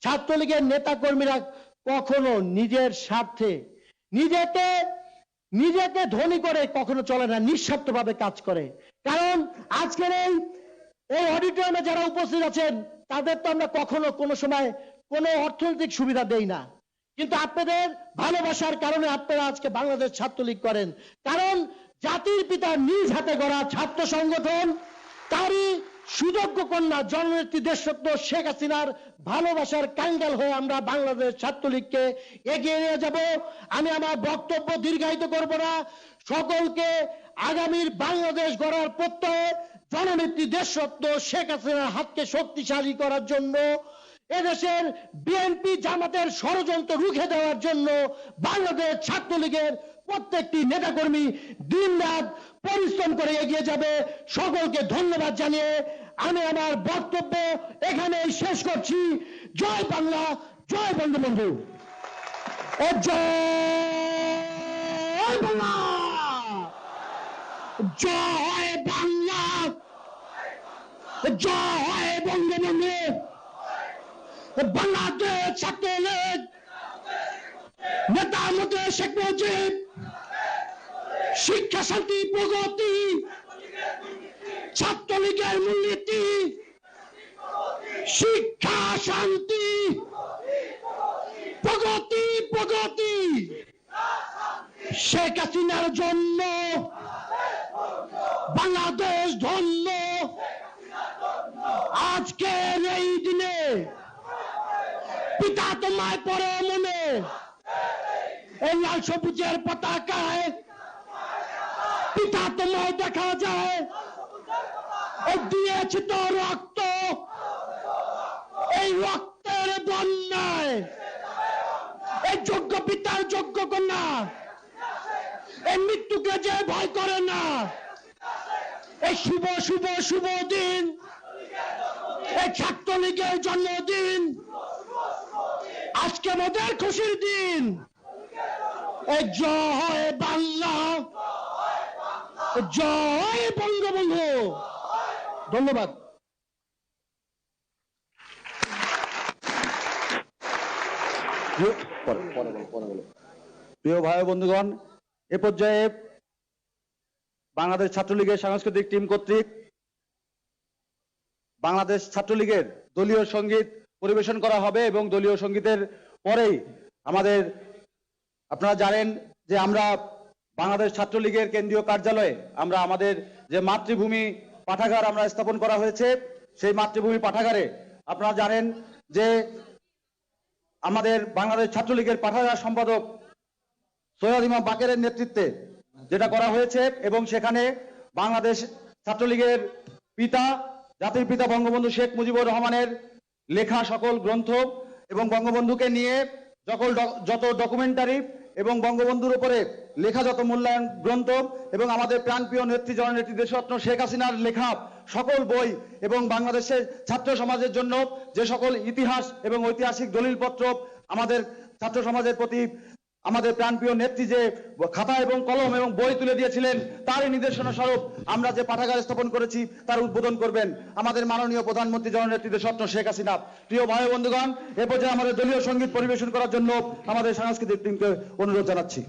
ছাত্রলীগের নেতা কর্মীরা কখনো নিজের স্বার্থে নিজেকে নিজেকে ধনী করে কখনো চলে না, নিঃস্বার্থভাবে কাজ করে। কারণ আজকের এই অডিটোরিয়ামে যারা উপস্থিত আছেন তাদের তো আমরা কখনো কোনো সময় কোনো অর্থনৈতিক সুবিধা দেই না, কিন্তু আপনাদের ভালোবাসার কারণে আপনারা আজকে বাংলাদেশ ছাত্রলীগ করেন। কারণ জাতির পিতা নিজ হাতে গড়া ছাত্র সংগঠন, তারই সুযোগ্য কন্যা জননেত্রী দেশরত্ন শেখ হাসিনার ভালোবাসার কাঙ্গাল হয়ে আমরা বাংলাদেশ ছাত্রলীগকে এগিয়ে নিয়ে যাব। আমি আমার বক্তব্য দীর্ঘায়িত করব না। সকলকে আগামীর বাংলাদেশ গড়ার প্রত্যয়ে জননেত্রী দেশরত্ন শেখ হাসিনার হাতকে শক্তিশালী করার জন্য, এদেশের বিএনপি জামাতের ষড়যন্ত্র রুখে দেওয়ার জন্য বাংলাদেশ ছাত্রলীগের প্রত্যেকটি নেতাকর্মী দিনরাত পরিশ্রম করে এগিয়ে যাবে। সকলকে ধন্যবাদ জানিয়ে আমি আমার বক্তব্য এখানেই শেষ করছি। জয় বাংলা, জয় বঙ্গবন্ধু। জয় বাংলা, জয় বাংলা, জয় বঙ্গবন্ধু। বাংলাদেশ ছাত্রলীগ নেতা মতে শেখ মুজিব, শিক্ষা শান্তি প্রগতি, ছাত্রলীগের মূলনীতি, শিক্ষা শান্তি প্রগতি প্রগতি, শেখ হাসিনার জন্য বাংলাদেশ ধন্য। আজকের এই দিনে পিতা তোমায় পরে মনে, এই লাল সবুজের পতাকায় পিতা তোমায় দেখা যায়। দিয়েছে তো রক্ত, এই রক্তের বন্যায় এই যোগ্য পিতার যোগ্য কন্যা এই মৃত্যুকে যে ভয় করে না, এই শুভ শুভ শুভ দিন, এই ছাত্রলীগের জন্মদিন, আজকে আমাদের খুশির দিন। এই জয় বাংলা, জয় বঙ্গবন্ধু। ধন্যবাদ। প্রিয় ভাই বন্ধুগণ, এ পর্যায়ে বাংলাদেশ ছাত্রলীগের সাংস্কৃতিক টিম কর্তৃক বাংলাদেশ ছাত্রলীগের দলীয় সঙ্গীত পরিবেশন করা হবে এবং দলীয় সঙ্গীতের পরেই আমাদের, আপনারা জানেন যে আমরা বাংলাদেশ ছাত্রলীগের কেন্দ্রীয় কার্যালয়ে আমরা আমাদের যে মাতৃভূমি পাঠাগার আমরা স্থাপন করা হয়েছে, সেই মাতৃভূমি পাঠাগারে আপনারা জানেন যে আমাদের বাংলাদেশ ছাত্রলীগের পাঠাগার সম্পাদক সৈয়দ ইমাম বাকেরের নেতৃত্বে যেটা করা হয়েছে, এবং সেখানে বাংলাদেশ ছাত্রলীগের পিতা, জাতির পিতা বঙ্গবন্ধু শেখ মুজিবুর রহমানের লেখা সকল গ্রন্থ এবং বঙ্গবন্ধুকে নিয়ে যত ডকুমেন্টারি এবং বঙ্গবন্ধুর উপরে লেখা যত মূল্যায়ন গ্রন্থ এবং আমাদের প্রাণপ্রিয় নেত্রী জননেত্রী দেশরত্ন শেখ হাসিনার লেখা সকল বই এবং বাংলাদেশের ছাত্র সমাজের জন্য যে সকল ইতিহাস এবং ঐতিহাসিক দলিলপত্র আমাদের ছাত্র সমাজের প্রতি আমাদের প্রাণপ্রিয় নেত্রী যে খাতা এবং কলম এবং বই তুলে দিয়েছিলেন, তারই নির্দেশনা স্বরূপ আমরা যে পাঠাগার স্থাপন করেছি তার উদ্বোধন করবেন আমাদের মাননীয় প্রধানমন্ত্রী জননেত্রী দেশরত্ন শেখ হাসিনা। প্রিয় ভাই বন্ধুগণ, এ পর্যায়ে আমাদের দলীয় সঙ্গীত পরিবেশন করার জন্য আমাদের সাংস্কৃতিক টিমকে অনুরোধ জানাচ্ছি।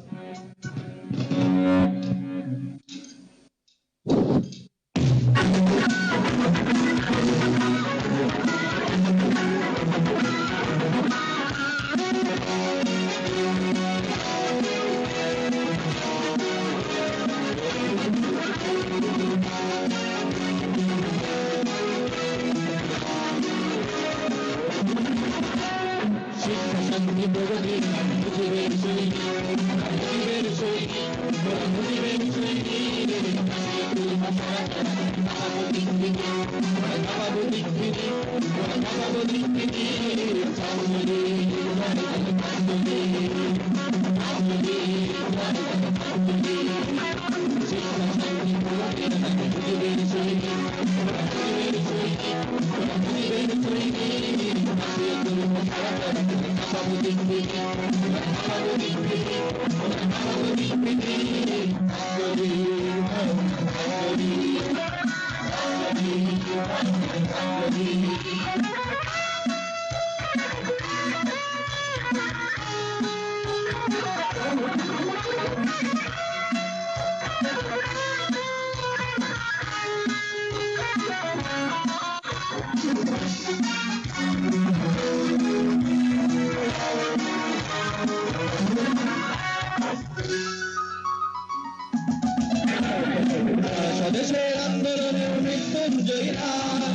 স্বদেশের আন্দোলনের মৃত্যুঞ্জয়ী নাম,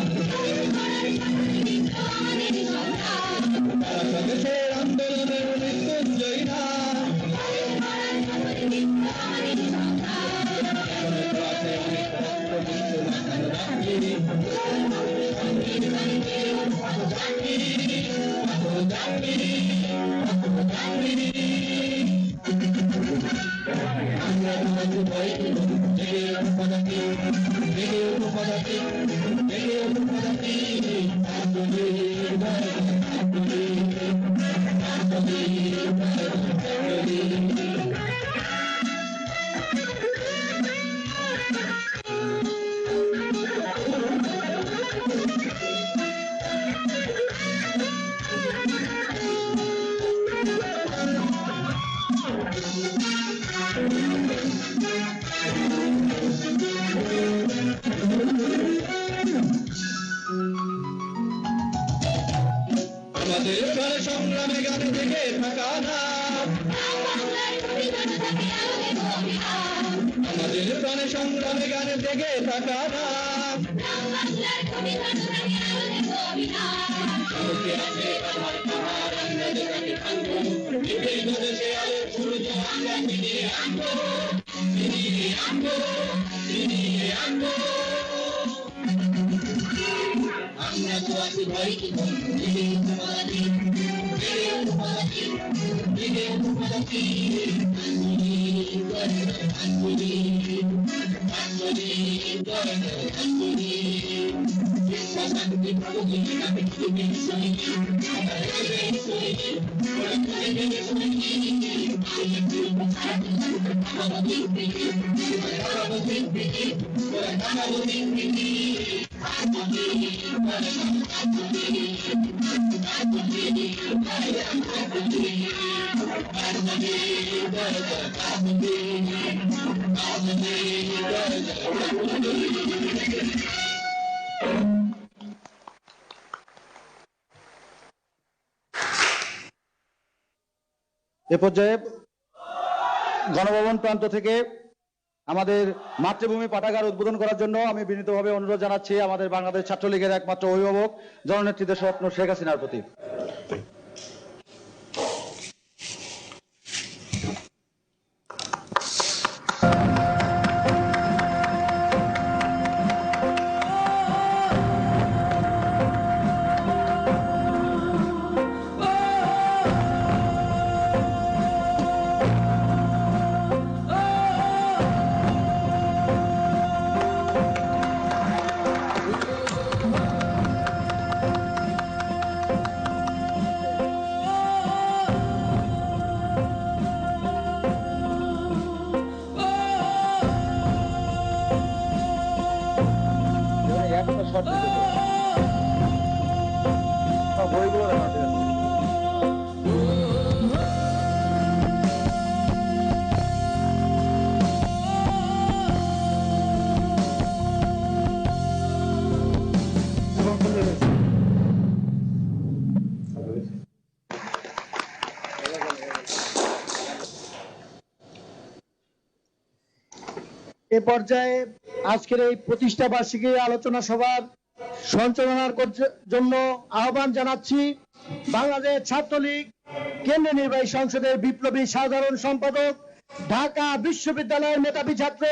স্বদেশের আন্দোলনের মৃত্যুঞ্জয়ী নাম, আমাদের প্রাণ সংগ্রামে গানে থেকে থাকা নাম, আমাদের প্রাণ সংগ্রামে গানে থেকে থাকা নাম, দেশে আলোর সূর্য আমরা ফিরিয়ে আনবো, ফিরিয়ে আনবো, ফিরিয়ে আনবো। আমরা তো আছি ভাই কি এ পর্যায়ে গণভবন প্রান্ত থেকে আমাদের মাতৃভূমি পাঠাগার উদ্বোধন করার জন্য আমি বিনীতভাবে অনুরোধ জানাচ্ছি আমাদের বাংলাদেশ ছাত্রলীগের একমাত্র অভিভাবক জননেত্রী দেশরত্ন শেখ হাসিনার প্রতি। এ পর্যায়ে আজকের এই প্রতিষ্ঠা বার্ষিকী আলোচনা সভার সঞ্চালনার জন্য আহ্বান জানাচ্ছি বাংলাদেশ ছাত্রলীগ কেন্দ্রীয় নির্বাহী সংসদের বিপ্লবী সাধারণ সম্পাদক, ঢাকা বিশ্ববিদ্যালয়ের মেধাবী ছাত্র,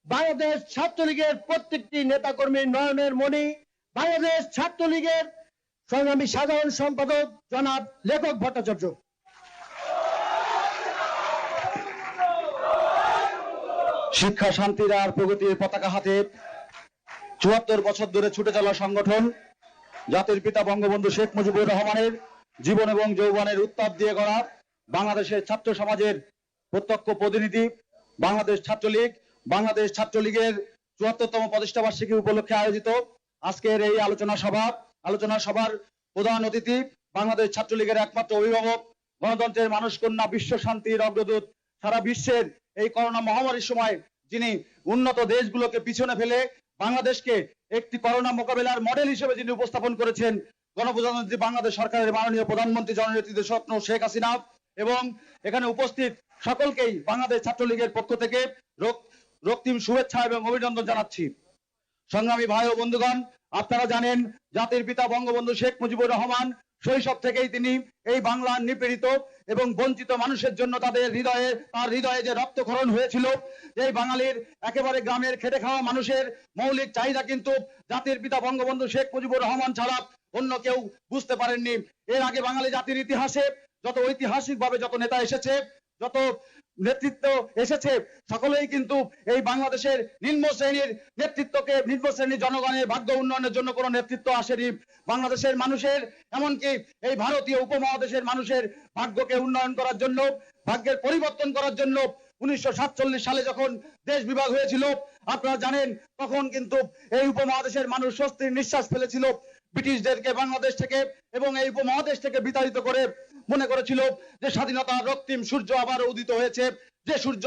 বাংলাদেশ ছাত্রলীগের প্রত্যেকটি নেতাকর্মীর নয়নের মণি, বাংলাদেশ ছাত্রলীগের সংগ্রামী সাধারণ সম্পাদক জনাব লেখক ভট্টাচার্য। শিক্ষা, শান্তির আর প্রগতির পতাকা হাতে ৭৪ বছর ধরে ছুটে চলা সংগঠন জাতির পিতা বঙ্গবন্ধু শেখ মুজিবুর রহমানের জীবন এবং যৌবনের উত্তাপ দিয়ে গড়া বাংলাদেশের ছাত্র সমাজের প্রত্যক্ষ প্রতিনিধি বাংলাদেশ ছাত্রলীগ। বাংলাদেশ ছাত্রলীগের ৭৪তম প্রতিষ্ঠা বার্ষিকী উপলক্ষে আয়োজিত আজকের এই আলোচনা সভার প্রধান অতিথি বাংলাদেশ ছাত্রলীগের একমাত্র অভিভাবক, গণতন্ত্রের মানুষ কন্যা, বিশ্ব শান্তির অগ্রদূত সারা বিশ্বের এই করোনা মহামারীর সময় যিনি উন্নত দেশগুলোকে পিছনে ফেলে বাংলাদেশকে একটি করোনা মোকাবেলার মডেল হিসেবে যিনি উপস্থাপন করেছেন, গণপ্রজাতন্ত্রী বাংলাদেশ সরকারের মাননীয় প্রধানমন্ত্রী জননেত্রী স্বপ্ন শেখ হাসিনা, এবং এখানে উপস্থিত সকলকেই বাংলাদেশ ছাত্রলীগের পক্ষ থেকে রক্তিম শুভেচ্ছা এবং অভিনন্দন জানাচ্ছি। সংগ্রামী ভাই ও বন্ধুগণ, আপনারা জানেন জাতির পিতা বঙ্গবন্ধু শেখ মুজিবুর রহমান শৈশব থেকেই তিনি এই বাংলার নিপীড়িত এবং বঞ্চিত মানুষের জন্য তার হৃদয়ে যে রক্তক্ষরণ হয়েছিল, এই বাঙালির একেবারে গ্রামের খেটে খাওয়া মানুষের মৌলিক চাহিদা কিন্তু জাতির পিতা বঙ্গবন্ধু শেখ মুজিবুর রহমান ছাড়া অন্য কেউ বুঝতে পারেননি। এর আগে বাঙালি জাতির ইতিহাসে যত ঐতিহাসিকভাবে যত নেতা এসেছে, যত নেতৃত্ব এসেছে, সকলেই কিন্তু এই বাংলাদেশের নিম্ন শ্রেণীর জনগণের ভাগ্য উন্নয়নের জন্য কোনো নেতৃত্ব আসেনি। বাংলাদেশের মানুষের, এমনকি এই ভারতীয় উপমহাদেশের মানুষের ভাগ্যকে উন্নয়ন করার জন্য, ভাগ্যের পরিবর্তন করার জন্য 1947 সালে যখন দেশ বিভাগ হয়েছিল, আপনারা জানেন তখন কিন্তু এই উপমহাদেশের মানুষ স্বস্তির নিঃশ্বাস ফেলেছিল ব্রিটিশদেরকে বাংলাদেশ থেকে এবং এই উপমহাদেশ থেকে বিতাড়িত করে। মনে করেছিল যে স্বাধীনতার রক্তিম সূর্য আবার উদিত হয়েছে, যে সূর্য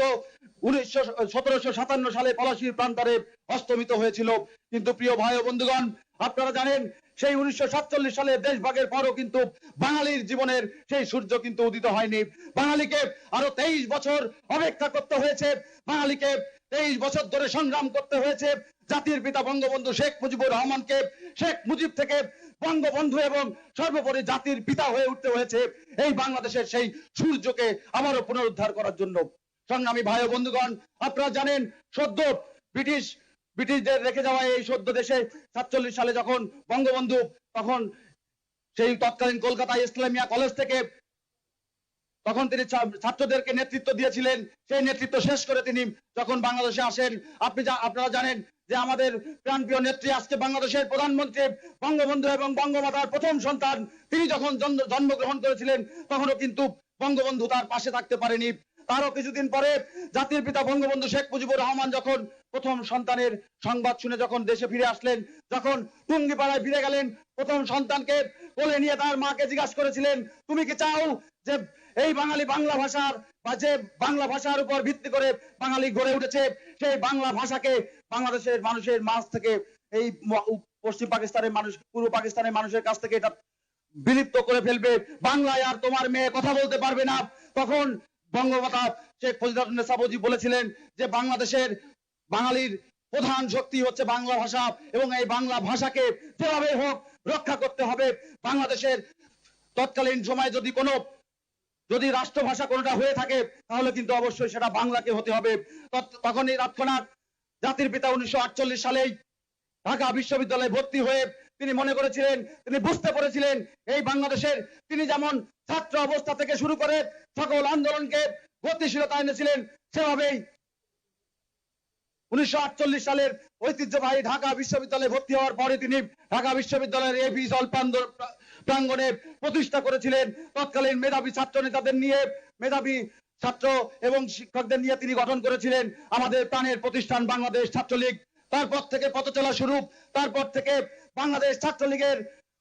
1757 সালে পলাশীর প্রান্তরে অস্তমিত হয়েছিল। কিন্তু প্রিয় ভাই ও বন্ধুগণ, আপনারা জানেন সেই 1947 সালে দেশভাগের পরও কিন্তু বাঙালির জীবনের সেই সূর্য কিন্তু উদিত হয়নি। বাঙালিকে আরো 23 বছর অপেক্ষা করতে হয়েছে, বাঙালিকে 23 বছর ধরে সংগ্রাম করতে হয়েছে জাতির পিতা বঙ্গবন্ধু শেখ মুজিবুর রহমানকে শেখ মুজিব থেকে বঙ্গবন্ধু এবং সর্বোপরি জাতির পিতা হয়ে উঠতে হয়েছে এই বাংলাদেশের সেই সূর্যকে আবারও পুনরুদ্ধার করার জন্য। সংগ্রামী ভাই ও বন্ধুগণ, আপনারা জানেন সদ্য ব্রিটিশদের রেখে যাওয়া এই সদ্য দেশে 47 সালে যখন বঙ্গবন্ধু তখন সেই তৎকালীন কলকাতা ইসলামিয়া কলেজ থেকে তখন তিনি ছাত্রদেরকে নেতৃত্ব দিয়েছিলেন। সেই নেতৃত্ব শেষ করে তিনি যখন বাংলাদেশে আসেন, আপনারা জানেন যে আমাদের প্রাণপ্রিয় নেত্রী আজকে বাংলাদেশের প্রধানমন্ত্রী বঙ্গবন্ধু এবং বঙ্গমাতার প্রথম সন্তান, তিনি যখন জন্মগ্রহণ করেছিলেন তখনও কিন্তু বঙ্গবন্ধু তার পাশে থাকতে পারেনি। তারও কিছুদিন পরে জাতির পিতা বঙ্গবন্ধু শেখ মুজিবুর রহমান যখন প্রথম সন্তানের সংবাদ শুনে যখন দেশে ফিরে আসলেন, যখন টুঙ্গিপাড়ায় ফিরে গেলেন, প্রথম সন্তানকে কোলে নিয়ে তার মাকে জিজ্ঞাসা করেছিলেন, তুমি কি চাও যে এই বাংলা ভাষার বা যে বাংলা ভাষার উপর ভিত্তি করে বাঙালি গড়ে উঠেছে সেই বাংলা ভাষাকে বাংলাদেশের মানুষের মাঝ থেকে এই পশ্চিম পাকিস্তানের মানুষ, পূর্ব পাকিস্তানের মানুষের কাছ থেকে এটা বিলুপ্ত করে ফেলবে, বাংলায় আর তোমার মেয়ে কথা বলতে পারবে না। তখন বঙ্গমাতা শেখ মুজিবুর রহমান বলেছিলেন যে বাংলাদেশের বাঙালির প্রধান শক্তি হচ্ছে বাংলা ভাষা এবং এই বাংলা ভাষাকে যেভাবে হোক রক্ষা করতে হবে। বাংলাদেশের তৎকালীন সময় যদি রাষ্ট্রভাষা কোনটা হয়ে থাকে তাহলে কিন্তু অবশ্যই সেটা বাংলাকে হতে হবে। তখনই তৎক্ষণাৎ জাতির পিতা 1948 সালেই ঢাকা বিশ্ববিদ্যালয়ে ভর্তি হয়ে তিনি মনে করেছিলেন, তিনি বুঝতে পেরেছিলেন এই বাংলাদেশের তিনি যেমন ছাত্র অবস্থা থেকে শুরু করে সকল আন্দোলনকে গতিশীলতা এনেছিলেন, সেভাবেই 1948 সালের ঐতিহ্যবাহী ঢাকা বিশ্ববিদ্যালয়ে ভর্তি হওয়ার পরে তিনি ঢাকা বিশ্ববিদ্যালয়ের এপি প্রাঙ্গণে প্রতিষ্ঠা করেছিলেন। তৎকালীন মেধাবী ছাত্র নেতাদের নিয়ে, মেধাবী ছাত্র এবং শিক্ষকদের নিয়ে তিনি গঠন করেছিলেন আমাদের প্রাণের প্রতিষ্ঠান বাংলাদেশ ছাত্রলীগ। তারপর থেকে পথ চলা শুরু, তারপর থেকে বাংলাদেশ ছাত্রলীগের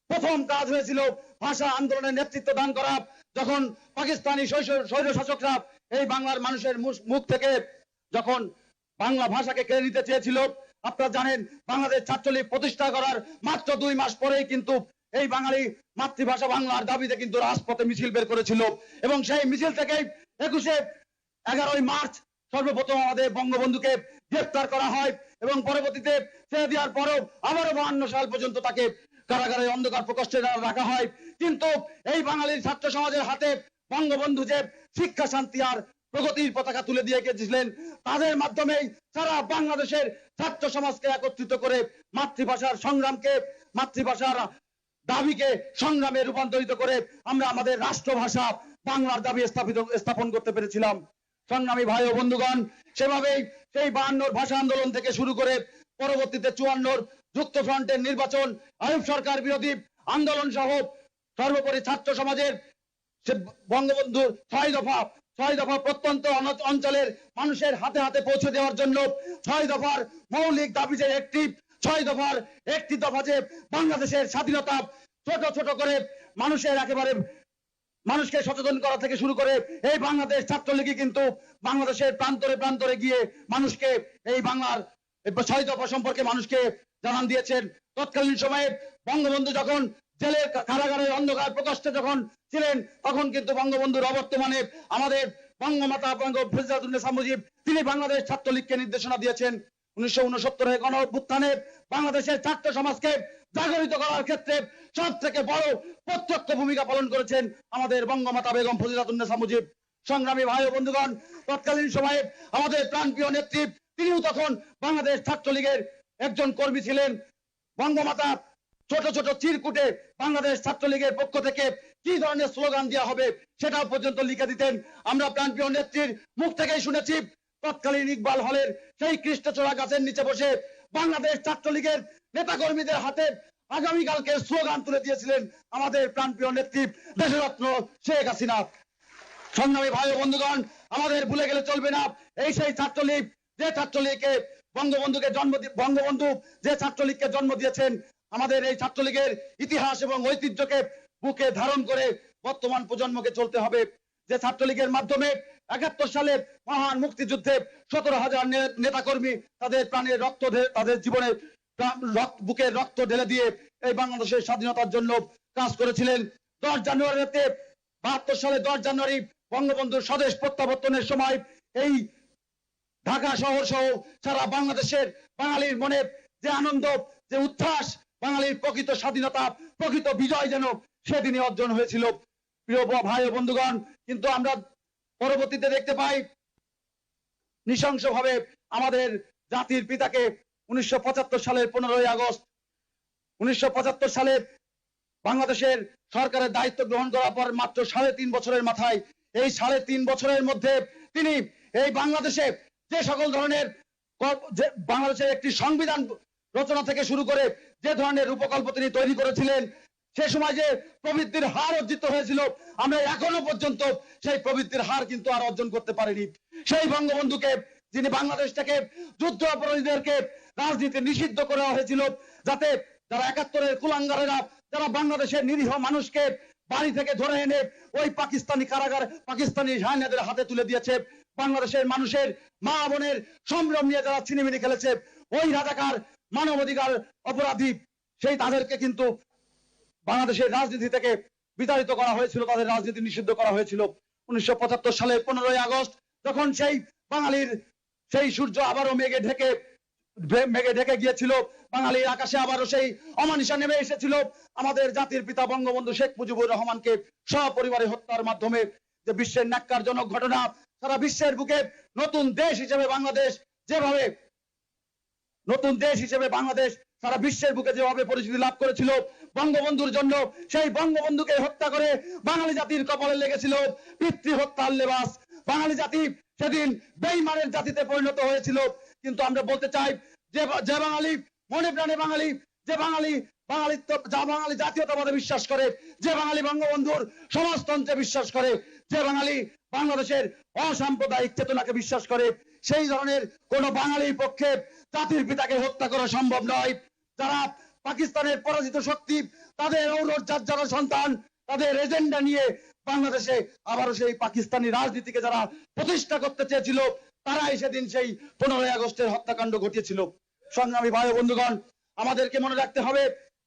প্রথম কাজ হয়েছিল ভাষা আন্দোলনের নেতৃত্ব দান করা। যখন পাকিস্তানি স্বৈর শাসকরা এই বাংলার মানুষের মুখ থেকে যখন বাংলা ভাষাকে কেড়ে নিতে চেয়েছিল, আপনারা জানেন বাংলাদেশ ছাত্রলীগ প্রতিষ্ঠা করার মাত্র 2 মাস পরেই কিন্তু এই বাঙালি মাতৃভাষা বাংলার দাবিতে কিন্তু রাজপথে মিছিল বের করেছিল এবং সেই মিছিল থেকে 11ই মার্চ সর্বপ্রথম আমাদের বঙ্গবন্ধুকে গ্রেফতার করা হয় এবং পরবর্তীতে ছেড়ে দেওয়ার পরেও আবারও 52 সাল পর্যন্ত তাকে কারাগারে অন্ধকার প্রকোষ্ঠে রাখা হয়। কিন্তু এই বাঙালির ছাত্র সমাজের হাতে বঙ্গবন্ধু যে শিক্ষা, শান্তি আর প্রগতির পতাকা তুলে দিয়ে গিয়েছিলেন, তাদের মাধ্যমেই সারা বাংলাদেশের ছাত্র সমাজকে একত্রিত করে মাতৃভাষার সংগ্রামকে, মাতৃভাষার দাবিকে সংগ্রামে রূপান্তরিত করে আমরা আমাদের রাষ্ট্রভাষা বাংলার দাবি স্থাপন করতে পেরেছিলাম। সংগ্রামী ভাই ও বন্ধুগণ, সেভাবেই সেই 52 ভাষা আন্দোলন থেকে শুরু করে পরবর্তীতে 54 যুক্ত ফ্রন্টের নির্বাচন, আইয়ুব সরকার বিরোধী আন্দোলন সহ সর্বোপরি ছাত্র সমাজের বঙ্গবন্ধুর 6 দফা প্রত্যন্ত অঞ্চলের মানুষের হাতে হাতে পৌঁছে দেওয়ার জন্য 6 দফার মৌলিক দাবি যে 6 দফার একটি দফা যে বাংলাদেশের স্বাধীনতা ছোট ছোট করে মানুষের একেবারে মানুষকে সচেতন করা থেকে শুরু করে এই বাংলাদেশ ছাত্রলীগই কিন্তু বাংলাদেশের প্রান্তরে প্রান্তরে গিয়ে মানুষকে এই বাংলার শহীদ দফা সম্পর্কে মানুষকে জানান দিয়েছেন। তৎকালীন সময়ে বঙ্গবন্ধু যখন জেলের কারাগারের অন্ধকার প্রকোষ্ঠে যখন ছিলেন, তখন কিন্তু বঙ্গবন্ধুর অবর্তমানে আমাদের বঙ্গমাতা ফজিলাতুন্নেছা মুজিব তিনি বাংলাদেশ ছাত্রলীগকে নির্দেশনা দিয়েছেন। 1969 গণ অভ্যুত্থানে বাংলাদেশের ছাত্র সমাজকে জাগরিত করার ক্ষেত্রে সব থেকে বড় প্রত্যক্ষ ভূমিকা পালন করেছেন আমাদের বঙ্গমাতা বেগম ফজিলাতুন্নেছা মুজিব। সংগ্রামী ভাই ও বন্ধুগণ, তৎকালীন সময়ে আমাদের প্রাণপ্রিয় নেত্রী তিনিও তখন বাংলাদেশ ছাত্রলীগের একজন কর্মী ছিলেন। বঙ্গমাতা ছোট ছোট চিরকুটে বাংলাদেশ ছাত্রলীগের পক্ষ থেকে কি ধরনের স্লোগান দেওয়া হবে সেটাও পর্যন্ত লিখে দিতেন। আমরা প্রাণপ্রিয় নেত্রীর মুখ থেকেই শুনেছি, তৎকালীন ইকবাল হলের সেই কৃষ্ণচূড়া গাছের নিচে বসে বাংলাদেশ ছাত্রলীগের নেতাকর্মীদের হাতে আগামীকালকে স্লোগান তুলে দিয়েছিলেন আমাদের প্রাণপ্রিয় নেত্রী দেশরত্ন শেখ হাসিনা। সংগ্রামী ভাই ও বন্ধুগণ, আমাদের ভুলে গেলে চলবে না, এই সেই ছাত্রলীগ যে ছাত্রলীগকে বঙ্গবন্ধু যে ছাত্রলীগকে জন্ম দিয়েছেন। আমাদের এই ছাত্রলীগের ইতিহাস এবং ঐতিহ্যকে বুকে ধারণ করে বর্তমান প্রজন্মকে চলতে হবে। যে ছাত্রলীগের মাধ্যমে 71 সালে মহান মুক্তিযুদ্ধে 17,000 নেতাকর্মী তাদের প্রাণের রক্ত তাদের জীবনের বুকের রক্ত ঢেলে দিয়ে এই বাংলাদেশের স্বাধীনতার জন্য কাজ করেছিলেন। 10 জানুয়ারিতে 72 সালে 10 জানুয়ারি বঙ্গবন্ধুর স্বদেশ প্রত্যাবর্তনের সময় এই ঢাকা শহর সহ সারা বাংলাদেশের বাঙালির মনে যে আনন্দ, যে উচ্ছ্বাস, বাঙালির প্রকৃত স্বাধীনতা, প্রকৃত বিজয় যেন সেদিনই অর্জন হয়েছিল। প্রিয় ভাই ও বন্ধুগণ, কিন্তু আমরা পরবর্তীতে দেখতে পাই নৃশংসভাবে আমাদের জাতির পিতাকে 1975 সালের 15ই আগস্ট 1975 সালে বাংলাদেশের সরকারের দায়িত্ব গ্রহণ করার পর মাত্র 3.5 বছরের মাথায়, এই 3.5 বছরের মধ্যে তিনি এই বাংলাদেশে যে সকল ধরনের বাংলাদেশের একটি সংবিধান রচনা থেকে শুরু করে যে ধরনের রূপকল্প তিনি তৈরি করেছিলেন, সে সময় যে প্রবৃদ্ধির হার অর্জিত হয়েছিল, আমরা এখনো পর্যন্ত সেই প্রবৃদ্ধির হার কিন্তু আর অর্জন করতে পারিনি। সেই বঙ্গবন্ধুকে, যিনি বাংলাদেশটাকে যুদ্ধ অপরাধীদেরকে রাজনীতি নিষিদ্ধ করা হয়েছিল, যাতে যারা 71-এর কুলাঙ্গারেরা যারা বাংলাদেশের নিরীহ মানুষকে বাড়ি থেকে ধরে এনে ওই পাকিস্তানি কারাগার পাকিস্তানি হায়নাদের হাতে তুলে দিয়েছে, বাংলাদেশের মানুষের মা বোনের সম্ভ্রম নিয়ে যারা ছিনিমিনি খেলেছে, ওই রাজাকার মানবাধিকার অপরাধী, সেই তাদেরকে কিন্তু বাংলাদেশের রাজনীতি থেকে বিতাড়িত করা হয়েছিল, তাদের রাজনীতি নিষিদ্ধ করা হয়েছিল। 1975 সালের 15ই আগস্ট যখন সেই বাঙালির সেই সূর্য আবারও মেঘে ঢেকে গিয়েছিল, বাঙালির আকাশে আবারও সেই অমানিসা নেমে এসেছিল, আমাদের জাতির পিতা বঙ্গবন্ধু শেখ মুজিবুর রহমানকে সপরিবারে হত্যার মাধ্যমে যে বিশ্বের ন্যাক্কারজনক ঘটনা, সারা বিশ্বের বুকে নতুন দেশ হিসেবে বাংলাদেশ সারা বিশ্বের বুকে যেভাবে পরিচিতি লাভ করেছিল, বঙ্গবন্ধুর জন্য সেই বঙ্গবন্ধুকে হত্যা করে বাঙালি জাতির কপালে লেগেছিল পিতৃ হত্যার লেবাস। বাঙালি জাতি সেদিন বেঈমানের জাতিতে পরিণত হয়েছিল। কিন্তু আমরা বলতে চাই, যে বাঙালি মনে প্রাণে বাঙালি, যে বাঙালি জাতীয়তাবাদে বিশ্বাস করে, যে বাঙালি বঙ্গবন্ধুর সমাজতন্ত্রে বিশ্বাস করে, যে বাঙালি বাংলাদেশের অসাম্প্রদায়িক চেতনাকে বিশ্বাস করে, সেই ধরনের কোন বাঙালির পক্ষে জাতির পিতাকে হত্যা করা সম্ভব নয়। যারা পাকিস্তানের পরাজিত শক্তি, তাদের ঔরজাত যারা সন্তান, তাদের এজেন্ডা নিয়ে বাংলাদেশে আবারও সেই পাকিস্তানি রাজনীতিকে যারা প্রতিষ্ঠা করতে চেয়েছিল, তারাই সেদিন সেই 15ই আগস্টের হত্যাকাণ্ড ঘটিয়েছিল। সংগ্রামী ভাই ও বন্ধুগণ, আমাদেরকে মনে রাখতে হবে,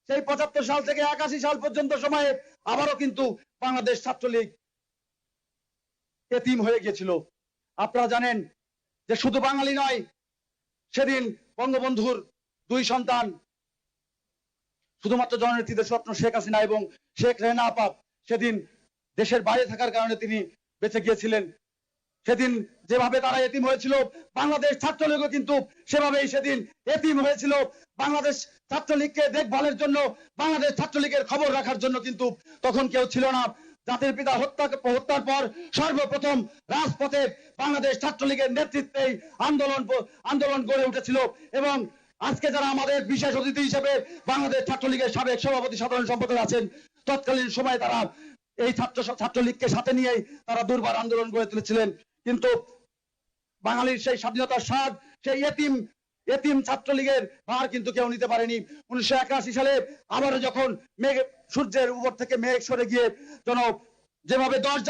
সেই 75 সাল থেকে 81 সাল পর্যন্ত সময়ে আবারও কিন্তু বাংলাদেশ ছাত্রলীগ এতিম হয়ে গিয়েছিল। আপনারা জানেন যে শুধু বাঙালি নয়, সেদিন বঙ্গবন্ধুর 2 সন্তান, শুধুমাত্র জননেত্রী দেশরত্ন শেখ হাসিনা এবং শেখ রেহানা আপা সেদিন দেশের বাইরে থাকার কারণে তিনি বেঁচে গিয়েছিলেন। সেদিন যেভাবে তারা এতিম হয়েছিল, বাংলাদেশ ছাত্রলীগও কিন্তু সেভাবেই সেদিন এতিম হয়েছিল। বাংলাদেশ ছাত্রলীগকে দেখভালের জন্য, বাংলাদেশ ছাত্রলীগের খবর রাখার জন্য কিন্তু তখন কেউ ছিল না। জাতির পিতা হত্যার পর সর্বপ্রথম রাজপথে বাংলাদেশ ছাত্রলীগের নেতৃত্বে আন্দোলন গড়ে উঠেছিল। এবং আজকে যারা আমাদের বিশেষ অতিথি হিসেবে বাংলাদেশ ছাত্রলীগের সাবেক সভাপতি, সাধারণ সম্পাদক আছেন, তৎকালীন সময় তারা এই ছাত্রলীগকে সাথে নিয়েই তারা দুর্বার আন্দোলন গড়ে তুলেছিলেন। কিন্তু বাঙালির সেই স্বাধীনতার স্বাদ, সেই এতিম ছাত্রলীগের ভার কিন্তু কেউ নিতে পারেনি। 1981 সালে আবারও যখন সূর্যের উপর থেকে মেঘ সরে গিয়ে যেভাবে 10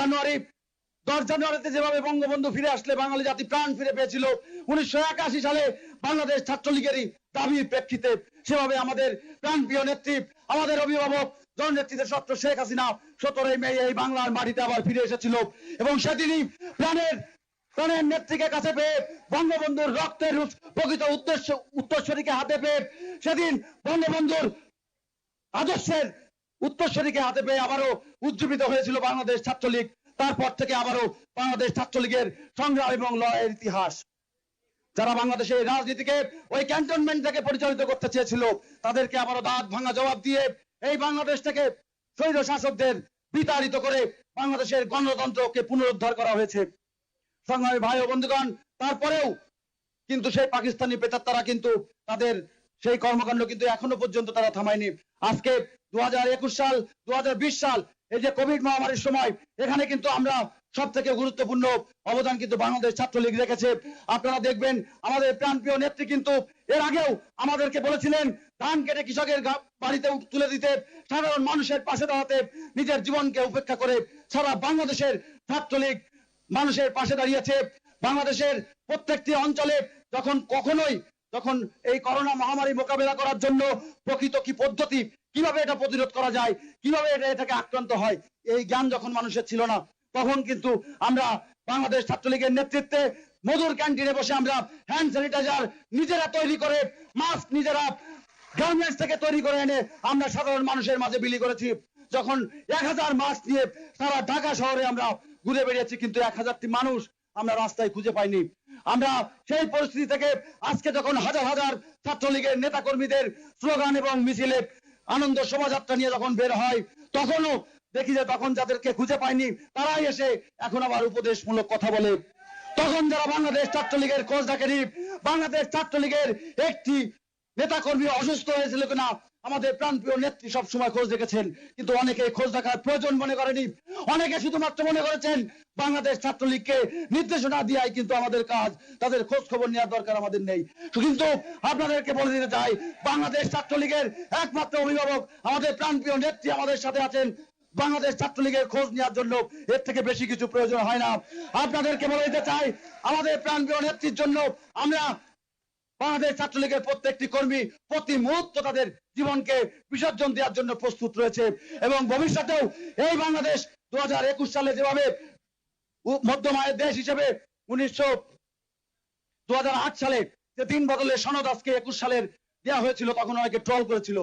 জানুয়ারিতে যেভাবে বঙ্গবন্ধু ফিরে আসলে বাঙালি জাতি প্রাণ ফিরে পেয়েছিল 1981 সালে বাংলাদেশ ছাত্রলীগেরই দাবির প্রেক্ষিতে, সেভাবে আমাদের প্রাণপ্রিয় নেত্রী, আমাদের অভিভাবক জননেত্রী ছাত্র শেখ হাসিনা 17 মে এই বাংলার মাটিতে আবার ফিরে এসেছিল এবং সেদিনই প্রাণের প্রাণের নেত্রীকে কাছে পেয়ে বঙ্গবন্ধুর রক্তের প্রকৃত উত্তরসূরিকে হাতে পেয়ে সেদিন বঙ্গবন্ধুর আদর্শের উত্তরসূরিকে হাতে পেয়ে আবারও উজ্জীবিত হয়েছিল বাংলাদেশ ছাত্রলীগ। তারপর থেকে আবারও বাংলাদেশ ছাত্রলীগের সংগ্রাম এবং লড়াইয়ের ইতিহাস। যারা বাংলাদেশের রাজনীতিকে ওই ক্যান্টনমেন্ট থেকে পরিচালিত করতে চেয়েছিল তাদেরকে আবারও দাঁত ভাঙা জবাব দিয়ে এই বাংলাদেশ থেকে স্বৈর শাসকদের বিতাড়িত করে বাংলাদেশের গণতন্ত্রকে পুনরুদ্ধার করা হয়েছে। সংগ্রামী ভাই ও বন্ধুগণ, তারপরেও কিন্তু সেই পাকিস্তানি প্রেতাত্মারা কিন্তু তাদের সেই কর্মকাণ্ড কিন্তু এখনো পর্যন্ত তারা থামায়নি। আজকে 2021 সাল 2020 সাল এই যে কোভিড মহামারীর সময় এখানে কিন্তু আমরা সব থেকে গুরুত্বপূর্ণ অবদান কিন্তু বাংলাদেশ ছাত্রলীগ রেখেছে। আপনারা দেখবেন আমাদের প্রাণপ্রিয় নেত্রী কিন্তু এর আগেও আমাদেরকে বলেছিলেন ধান কেটে কৃষকের বাড়িতে তুলে দিতে, সাধারণ মানুষের পাশে দাঁড়াতে, নিজের জীবনকে উপেক্ষা করে সারা বাংলাদেশের ছাত্রলীগ মানুষের পাশে দাঁড়িয়েছে। বাংলাদেশের প্রত্যেকটি অঞ্চলে যখন এই করোনা মহামারী মোকাবেলা করার জন্য প্রকৃত কি পদ্ধতি, কিভাবে এটা প্রতিরোধ করা যায়, কিভাবে এটাকে আক্রান্ত হয়, এই জ্ঞান যখন মানুষের ছিল না, তখন কিন্তু আমরা বাংলাদেশ ছাত্রলীগের নেতৃত্বে মধুর ক্যান্টিনে বসে আমরা হ্যান্ড স্যানিটাইজার নিজেরা তৈরি করে, মাস্ক নিজেরা গার্মেন্টস থেকে তৈরি করে এনে আমরা সাধারণ মানুষের মাঝে বিলি করেছি। যখন 1000 মাস্ক নিয়ে সারা ঢাকা শহরে আমরা ঘুরে বেরিয়েছি, কিন্তু 1000টি মানুষ আমরা রাস্তায় খুঁজে পাইনি। আমরা সেই পরিস্থিতি থেকে আজকে যখন হাজার হাজার ছাত্রলীগের নেতা কর্মীদের স্লোগান এবং মিছিলে আনন্দ শোভাযাত্রা নিয়ে যখন বের হয়, তখনও দেখি যে তখন যাদেরকে খুঁজে পাইনি তারাই এসে এখন আবার উপদেশমূলক কথা বলে। তখন যারা বাংলাদেশ ছাত্রলীগের খোঁজ রাখেনি, বাংলাদেশ ছাত্রলীগের একটি নেতা কর্মী অসুস্থ হয়েছিল কিনা আমাদের প্রাণপ্রিয় নেত্রী সব সময় খোঁজ রেখেছেন, কিন্তু অনেকে খোঁজ রাখার প্রয়োজন মনে করেনি। অনেকে শুধুমাত্র মনে করেছেন বাংলাদেশ ছাত্রলীগকে নির্দেশনা দিয়াই কিন্তু আমাদের কাজ, তাদের খোঁজ খবর নেওয়ার দরকার আমাদের নেই। কিন্তু আপনাদেরকে বলে দিতে চাই, বাংলাদেশ ছাত্রলীগের একমাত্র অভিভাবক আমাদের প্রাণপ্রিয় নেত্রী আমাদের সাথে আছেন। বাংলাদেশ ছাত্রলীগের খোঁজ নেওয়ার জন্য এর থেকে বেশি কিছু প্রয়োজন হয় না। আপনাদেরকে বলে দিতে চাই, আমাদের প্রাণপ্রিয় নেত্রীর জন্য আমরা বাংলাদেশ ছাত্রলীগের প্রত্যেকটি কর্মী প্রতি মুহূর্ত তাদের জীবনকে বিসর্জন দেওয়ার জন্য প্রস্তুত রয়েছে এবং ভবিষ্যতেও এই বাংলাদেশ 2021 সালে যেভাবে মধ্যম আয়ের দেশ হিসেবে 2008 সালে যে 3 বদলের সনদ আজকে 21 সালের দেওয়া হয়েছিল, তখন অনেকে ট্রল করেছিল।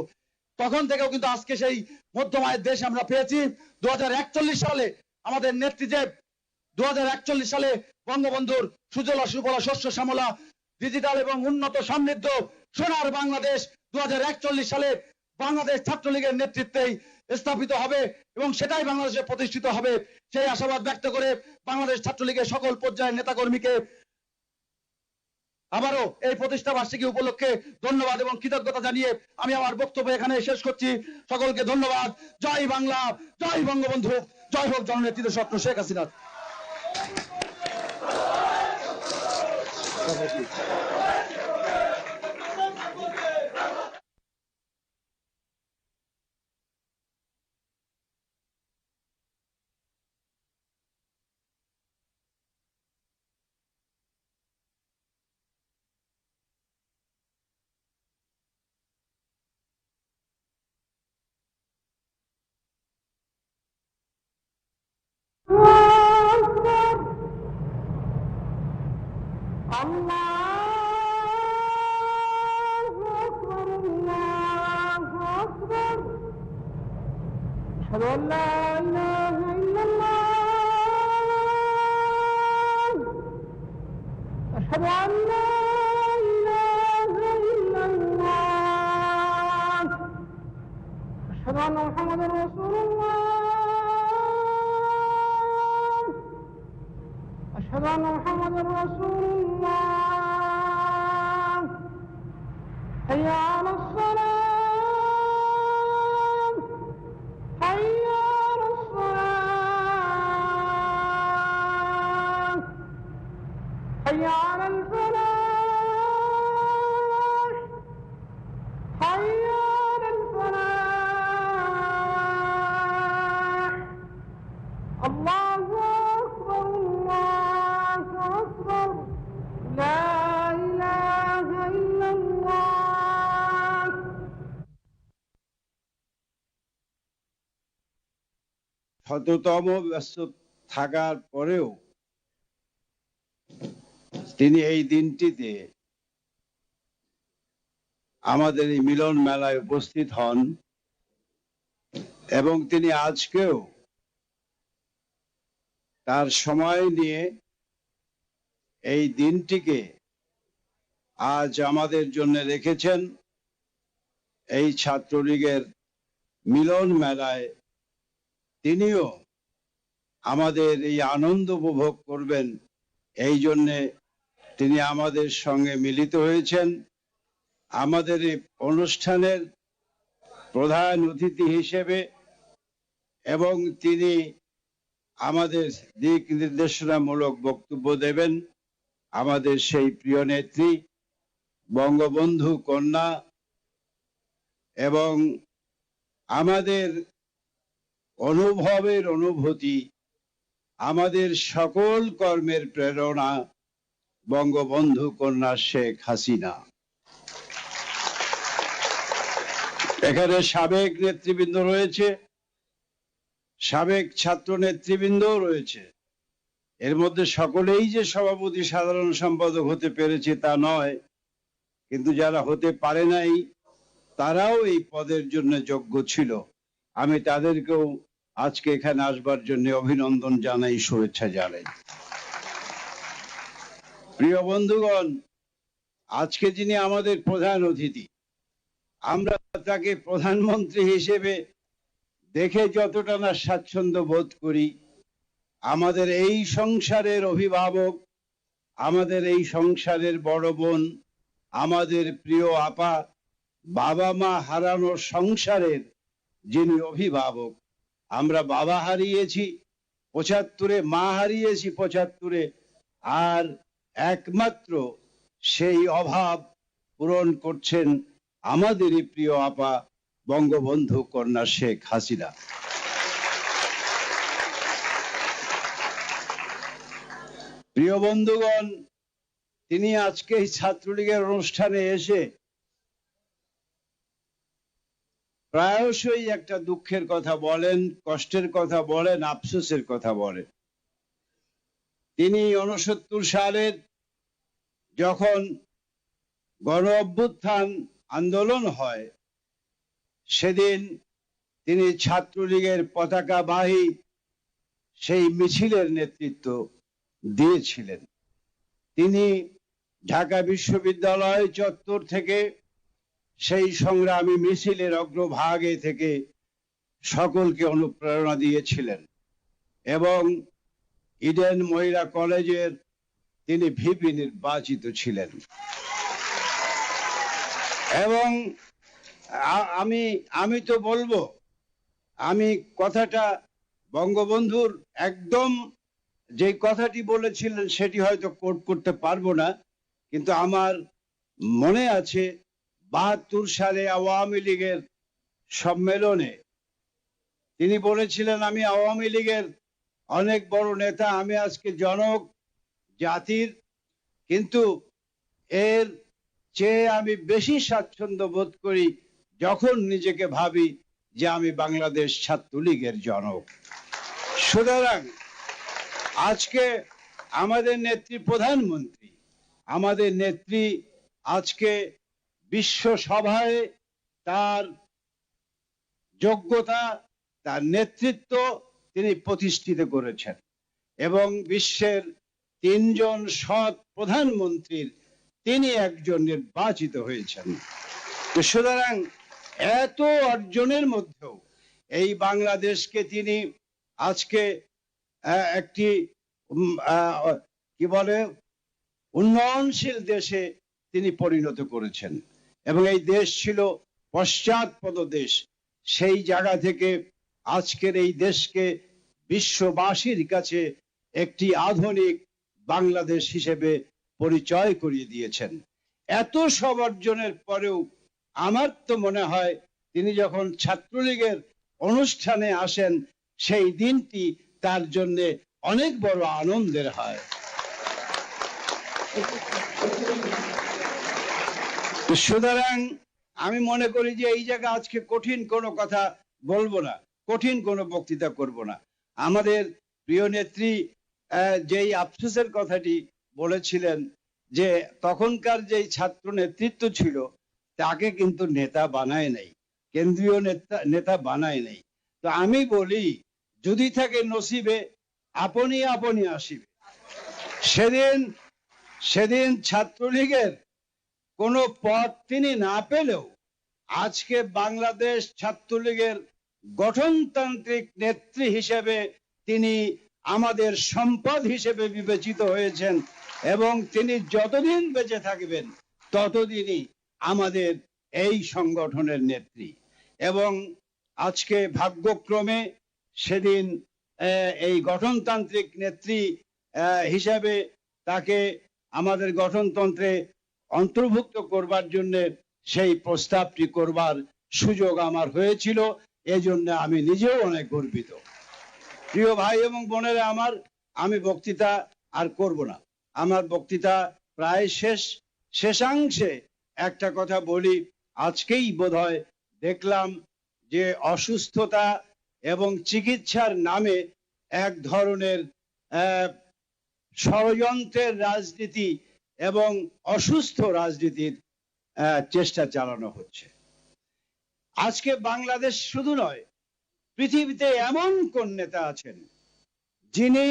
তখন থেকেও কিন্তু আজকে সেই মধ্যম আয়ের দেশ আমরা পেয়েছি। 2041 সালে আমাদের নেত্রী যে 2041 সালে বঙ্গবন্ধুর সুজলা সুফলা শস্য শ্যামলা ডিজিটাল এবং উন্নত সমৃদ্ধ সোনার বাংলাদেশ 2041 সালে বাংলাদেশ ছাত্রলীগের নেতৃত্বেই স্থাপিত হবে এবং সেটাই বাংলাদেশে প্রতিষ্ঠিত হবে, সেই আশাবাদ ব্যক্ত করে বাংলাদেশ ছাত্রলীগের সকল পর্যায়ের নেতাকর্মীকে আবারও এই প্রতিষ্ঠা বার্ষিকী উপলক্ষে ধন্যবাদ এবং কৃতজ্ঞতা জানিয়ে আমি আমার বক্তব্য এখানে শেষ করছি। সকলকে ধন্যবাদ। জয় বাংলা, জয় বঙ্গবন্ধু, জয় হোক জননেত্রী স্বপ্ন শেখ হাসিনা। الله أكبر الله أكبر لا إله إلا الله শততম ব্যস্ত থাকার পরেও তিনি এই দিনটিতে আমাদের এই মিলন মেলায় উপস্থিত হন এবং তিনি আজকেও তার সময় নিয়ে এই দিনটিকে আজ আমাদের জন্য রেখেছেন। এই ছাত্রলীগের মিলন মেলায় তিনিও আমাদের এই আনন্দ উপভোগ করবেন, এই জন্যে তিনি আমাদের সঙ্গে মিলিত হয়েছেন। আমাদের এই অনুষ্ঠানের প্রধান অতিথি হিসেবে এবং তিনি আমাদের দিক নির্দেশনামূলক বক্তব্য দেবেন আমাদের সেই প্রিয় নেত্রী বঙ্গবন্ধু কন্যা এবং আমাদের অনুভবের অনুভূতি, আমাদের সকল কর্মের প্রেরণা বঙ্গবন্ধু কন্যা শেখ হাসিনা। এখানে সাবেক নেতৃবৃন্দ রয়েছে, সাবেক ছাত্র নেতৃবৃন্দও রয়েছে। এর মধ্যে সকলেই যে সভাপতি সাধারণ সম্পাদক হতে পেরেছে তা নয়, কিন্তু যারা হতে পারে নাই তারাও এই পদের জন্য যোগ্য ছিল। আমি তাদেরকেও আজকে এখানে আসবার জন্য অভিনন্দন জানাই, শুভেচ্ছা জানাই। প্রিয় বন্ধুগণ, আজকে যিনি আমাদের প্রধান অতিথি, আমরা তাকে প্রধানমন্ত্রী হিসেবে দেখে যতটা না স্বাচ্ছন্দ্য বোধ করি, আমাদের এই সংসারের অভিভাবক, আমাদের এই সংসারের বড় বোন, আমাদের প্রিয় আপা, বাবা মা হারানো সংসারের যিনি অভিভাবক। আমরা বাবা হারিয়েছি ৭৫-এ, মা হারিয়েছি ৭৫-এ, আর একমাত্র সেই অভাব পূরণ করছেন আমাদেরই প্রিয় আপা বঙ্গবন্ধু কন্যা শেখ হাসিনা। প্রিয় বন্ধুগণ, তিনি আজকে এই ছাত্রলীগের অনুষ্ঠানে এসে প্রায়শই একটা দুঃখের কথা বলেন, কষ্টের কথা বলেন, আফসোসের কথা বলেন। তিনি ৬৯ সালের যখন গণ অভ্যুত্থান আন্দোলন হয়, সেদিন তিনি ছাত্রলীগের পতাকাবাহী সেই মিছিলের নেতৃত্ব দিয়েছিলেন। তিনি ঢাকা বিশ্ববিদ্যালয় চত্বর থেকে সেই সংগ্রামী মিছিলের অগ্রভাগে থেকে সকলকে অনুপ্রেরণা দিয়েছিলেন এবং ইডেন মহিলা কলেজের তিনি ভিপি নির্বাচিত ছিলেন। এবং আমি তো বলবো, আমি কথাটা বঙ্গবন্ধুর একদম যে কথাটি বলেছিলেন সেটি হয়তো কোট করতে পারবো না, কিন্তু আমার মনে আছে ৭২ সালে আওয়ামী লীগের সম্মেলনে তিনি বলেছিলেন, আমি আওয়ামী লীগের অনেক বড় নেতা, আমি আজকে জনক জাতির, কিন্তু এর চেয়ে আমি বেশি স্বাচ্ছন্দ্য বোধ করি যখন নিজেকে ভাবি যে আমি বাংলাদেশ ছাত্রলীগের জনক। সুতরাং আজকে আমাদের নেত্রী প্রধানমন্ত্রী, আমাদের নেত্রী আজকে বিশ্ব সভায় তার যোগ্যতা, তার নেতৃত্ব তিনি প্রতিষ্ঠিত করেছেন এবং বিশ্বের ৩ জন সৎ প্রধানমন্ত্রীর তিনি একজন নির্বাচিত হয়েছেন। সুতরাং এত অর্জনের মধ্যেও এই বাংলাদেশকে তিনি আজকে একটি কি বলে উন্নয়নশীল দেশে তিনি পরিণত করেছেন এবং এই দেশ ছিল পশ্চাৎপদ দেশ। সেই জায়গা থেকে আজকের এই দেশকে বিশ্ববাসীর কাছে একটি আধুনিক বাংলাদেশ হিসেবে পরিচয় করিয়ে দিয়েছেন। এত সব অর্জনের পরেও আমার তো মনে হয় তিনি যখন ছাত্রলীগের অনুষ্ঠানে আসেন সেই দিনটি তার জন্য অনেক বড় আনন্দের হয়। সুতরাং আমি মনে করি যে এই জায়গায় আজকে কঠিন কোনো কথা বলবো না, কঠিন কোনো বক্তৃতা করব না। আমাদের প্রিয় নেত্রী যেই আফসোসের কথাটি বলেছিলেন যে তখনকার যেই ছাত্র নেতৃত্ব ছিল তাকে কিন্তু নেতা বানায় নাই, কেন্দ্রীয় নেতা বানায় নাই। তো আমি বলি যদি থাকে নসিবে আপনি আপনি আসিবে। সেদিন ছাত্রলীগের কোনো পদ তিনি না পেলেও আজকে বাংলাদেশ ছাত্রলীগের গঠনতান্ত্রিক নেত্রী হিসেবে তিনি আমাদের সম্পদ হিসেবে বিবেচিত হয়েছেন এবং তিনি যতদিন বেঁচে থাকবেন ততদিনই আমাদের এই সংগঠনের নেত্রী। এবং আজকে ভাগ্যক্রমে সেদিন এই গঠনতান্ত্রিক নেত্রী হিসাবে তাকে আমাদের গঠনতন্ত্রে অন্তর্ভুক্ত করবার জন্য সেই প্রস্তাবটি করবার সুযোগ আমার হয়েছিল, এজন্য আমি নিজেও অনেক গর্বিত। প্রিয় ভাই এবং বোনেরা আমার, আমি বক্তৃতা আর করব না, আমার বক্তৃতা প্রায় শেষাংশে একটা কথা বলি। আজকেই বোধহয় দেখলাম যে অসুস্থতা এবং চিকিৎসার নামে এক ধরনের ষড়যন্ত্রের রাজনীতি এবং অসুস্থ রাজনীতির চেষ্টা চালানো হচ্ছে। আজকে বাংলাদেশ শুধু নয়, পৃথিবীতে এমন কোন নেতা আছেন যিনি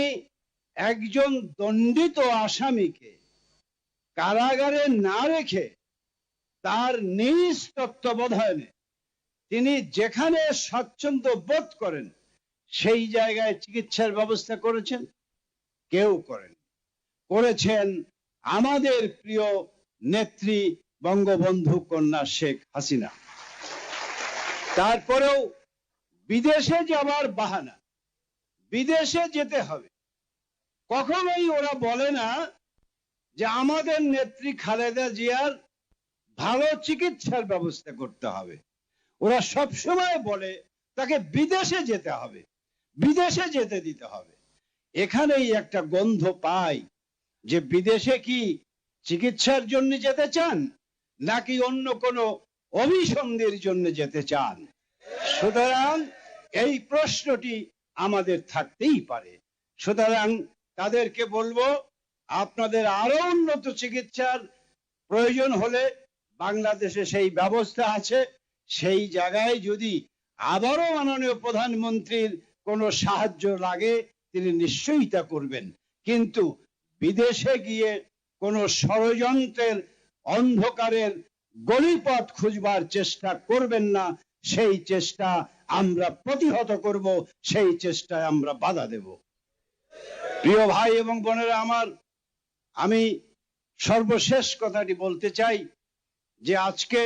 একজন দণ্ডিত আসামিকে কারাগারে না রেখে তার নিজ তত্ত্বাবধানে তিনি যেখানে স্বাচ্ছন্দ্য বোধ করেন সেই জায়গায় চিকিৎসার ব্যবস্থা করেছেন? কেউ করেছেন আমাদের প্রিয় নেত্রী বঙ্গবন্ধু কন্যা শেখ হাসিনা। তারপরেও বিদেশে যাবার বাহানা, বিদেশে যেতে হবে, কখনোই ওরা বলে না যে আমাদের নেত্রী খালেদা জিয়ার ভালো চিকিৎসার ব্যবস্থা করতে হবে। ওরা সব সময় বলে তাকে বিদেশে যেতে হবে, বিদেশে যেতে দিতে হবে। এখানেই একটা গন্ধ পাই যে বিদেশে কি চিকিৎসার জন্য যেতে চান নাকি অন্য কোনো অভিসন্ধির জন্য যেতে চান। সুতরাং এই প্রশ্নটি আমাদের থাকতেই পারে। সুতরাং তাদেরকে বলবো আপনাদের আরো উন্নত চিকিৎসার প্রয়োজন হলে বাংলাদেশে সেই ব্যবস্থা আছে, সেই জায়গায় যদি আবারও মাননীয় প্রধানমন্ত্রীর কোনো সাহায্য লাগে তিনি নিশ্চয়ই তা করবেন, কিন্তু বিদেশে গিয়ে কোনো ষড়যন্ত্রের অন্ধকারের গলিপথ খুঁজবার চেষ্টা করবেন না। সেই চেষ্টা আমরা প্রতিহত করব, সেই চেষ্টায় আমরা বাধা দেব। প্রিয় ভাই এবং বোনেরা আমার, আমি সর্বশেষ কথাটি বলতে চাই যে আজকে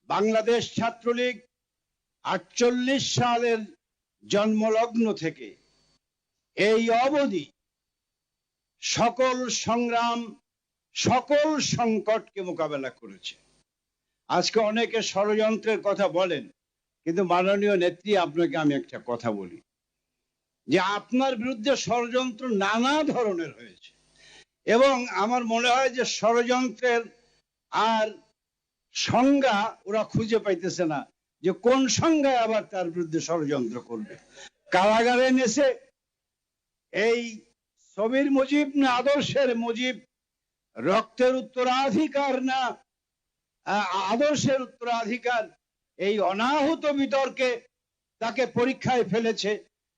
বাংলাদেশ ছাত্রলীগ 48 সালের জন্মলগ্ন থেকে এই অবধি সকল সংগ্রাম, সকল সংকটকে মোকাবেলা করেছে। আজকে অনেকে ষড়যন্ত্রের কথা বলেন, কিন্তু মাননীয় নেত্রী আপনাকে আমি একটা কথা বলি যে আপনার বিরুদ্ধে ষড়যন্ত্র নানা ধরনের হয়েছে এবং আমার মনে হয় যে ষড়যন্ত্রের আর সংজ্ঞা ওরা খুঁজে পাইতেছে না যে কোন সংজ্ঞায় আবার তার বিরুদ্ধে ষড়যন্ত্র করবে। কারাগারে নেছে এই ছবির মুজিব না আদর্শের মুজিব, রক্তের উত্তরাধিকার না আদর্শের উত্তরাধিকার, এই অনাহুত বিতর্কে তাকে পরীক্ষায় ফেলেছে।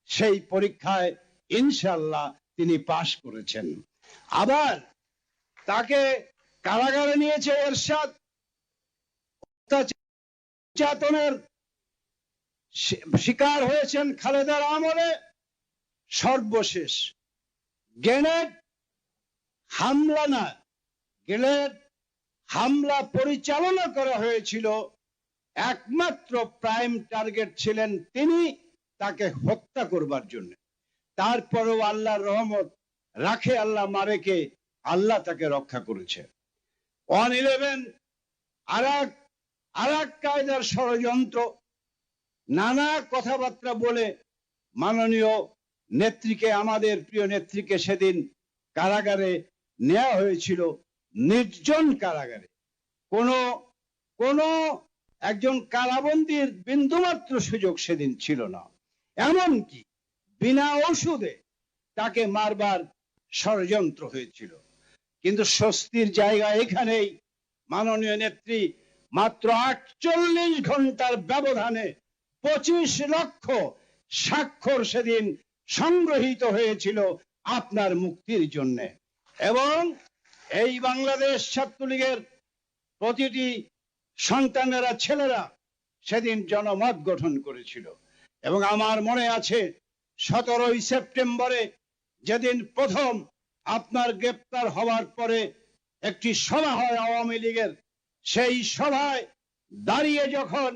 সেই পরীক্ষায় ইনশাল্লাহ তিনি পাশ করেছেন। আবার তাকে কারাগারে নিয়েছে এরশাদ, নির্যাতনের শিকার হয়েছেন খালেদার আমলে। সর্বশেষ গ্রেনেড হামলা না, গ্রেনেড হামলা পরিচালনা করা হয়েছিল, একমাত্র প্রাইম টার্গেট ছিলেন তিনি, তাকে হত্যা করবার জন্য। তারপরেও আল্লাহর রহমত, রাখে আল্লাহ মারেকে, আল্লাহ তাকে রক্ষা করেছে। 111 আর এক কায়দার ষড়যন্ত্র, নানা কথাবার্তা বলে মাননীয় নেত্রীকে, আমাদের প্রিয় নেত্রীকে সেদিন কারাগারে নেওয়া হয়েছিল, নির্জন কারাগারে। কোনো কোনো একজন কারাবন্দীর বিন্দুমাত্র সুযোগ সেদিন ছিল না। এমনকি বিনা ওষুধে তাকে মারবার ষড়যন্ত্র হয়েছিল। কিন্তু স্বস্তির জায়গা এখানেই, মাননীয় নেত্রী মাত্র 48 ঘন্টার ব্যবধানে 25 লক্ষ স্বাক্ষর সেদিন সংগ্রহীত হয়েছিল আপনার মুক্তির জন্য। এবং এই বাংলাদেশ ছাত্রলীগের প্রতিটি সন্তানেরা, ছেলেরা সেদিন জনমত গঠন করেছিল। এবং আমার মনে আছে 17ই সেপ্টেম্বরে যেদিন প্রথম আপনার গ্রেপ্তার হওয়ার পরে একটি সভা হয় আওয়ামী লীগের, সেই সভায় দাঁড়িয়ে যখন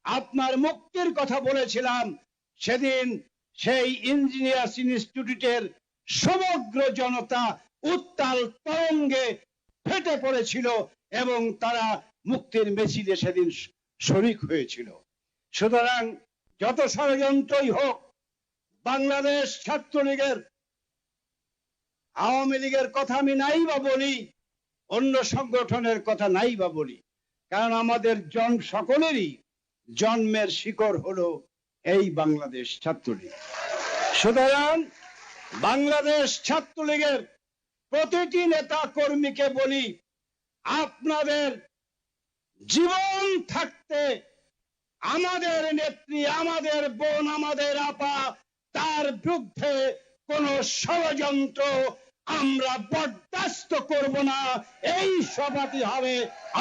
আপনার মুক্তির কথা বলেছিলাম, সেদিন সেই ইঞ্জিনিয়ার্স ইনস্টিটিউটের সমগ্র জনতা উত্তাল তরঙ্গে ফেটে পড়েছিল এবং তারা মুক্তির মিছিলে সেদিন শরিক হয়েছিল। সুতরাং যত ষড়যন্ত্রই হোক, বাংলাদেশ ছাত্রলীগের, আওয়ামী লীগের কথা আমি নাই বা বলি, অন্য সংগঠনের কথা নাই বা বলি, কারণ আমাদের সকলেরই জন্মের শিকড় হলো এই বাংলাদেশ ছাত্রলীগ। সুতরাং বাংলাদেশ ছাত্রলীগের প্রতিটি নেতা কর্মীকে বলি, আপনাদের জীবন থাকতে আমাদের নেত্রী, আমাদের বোন, আমাদের আপা, তার বিরুদ্ধে কোন ষড়যন্ত্র আমরা বরদাস্ত করব না। এই সভাটি হবে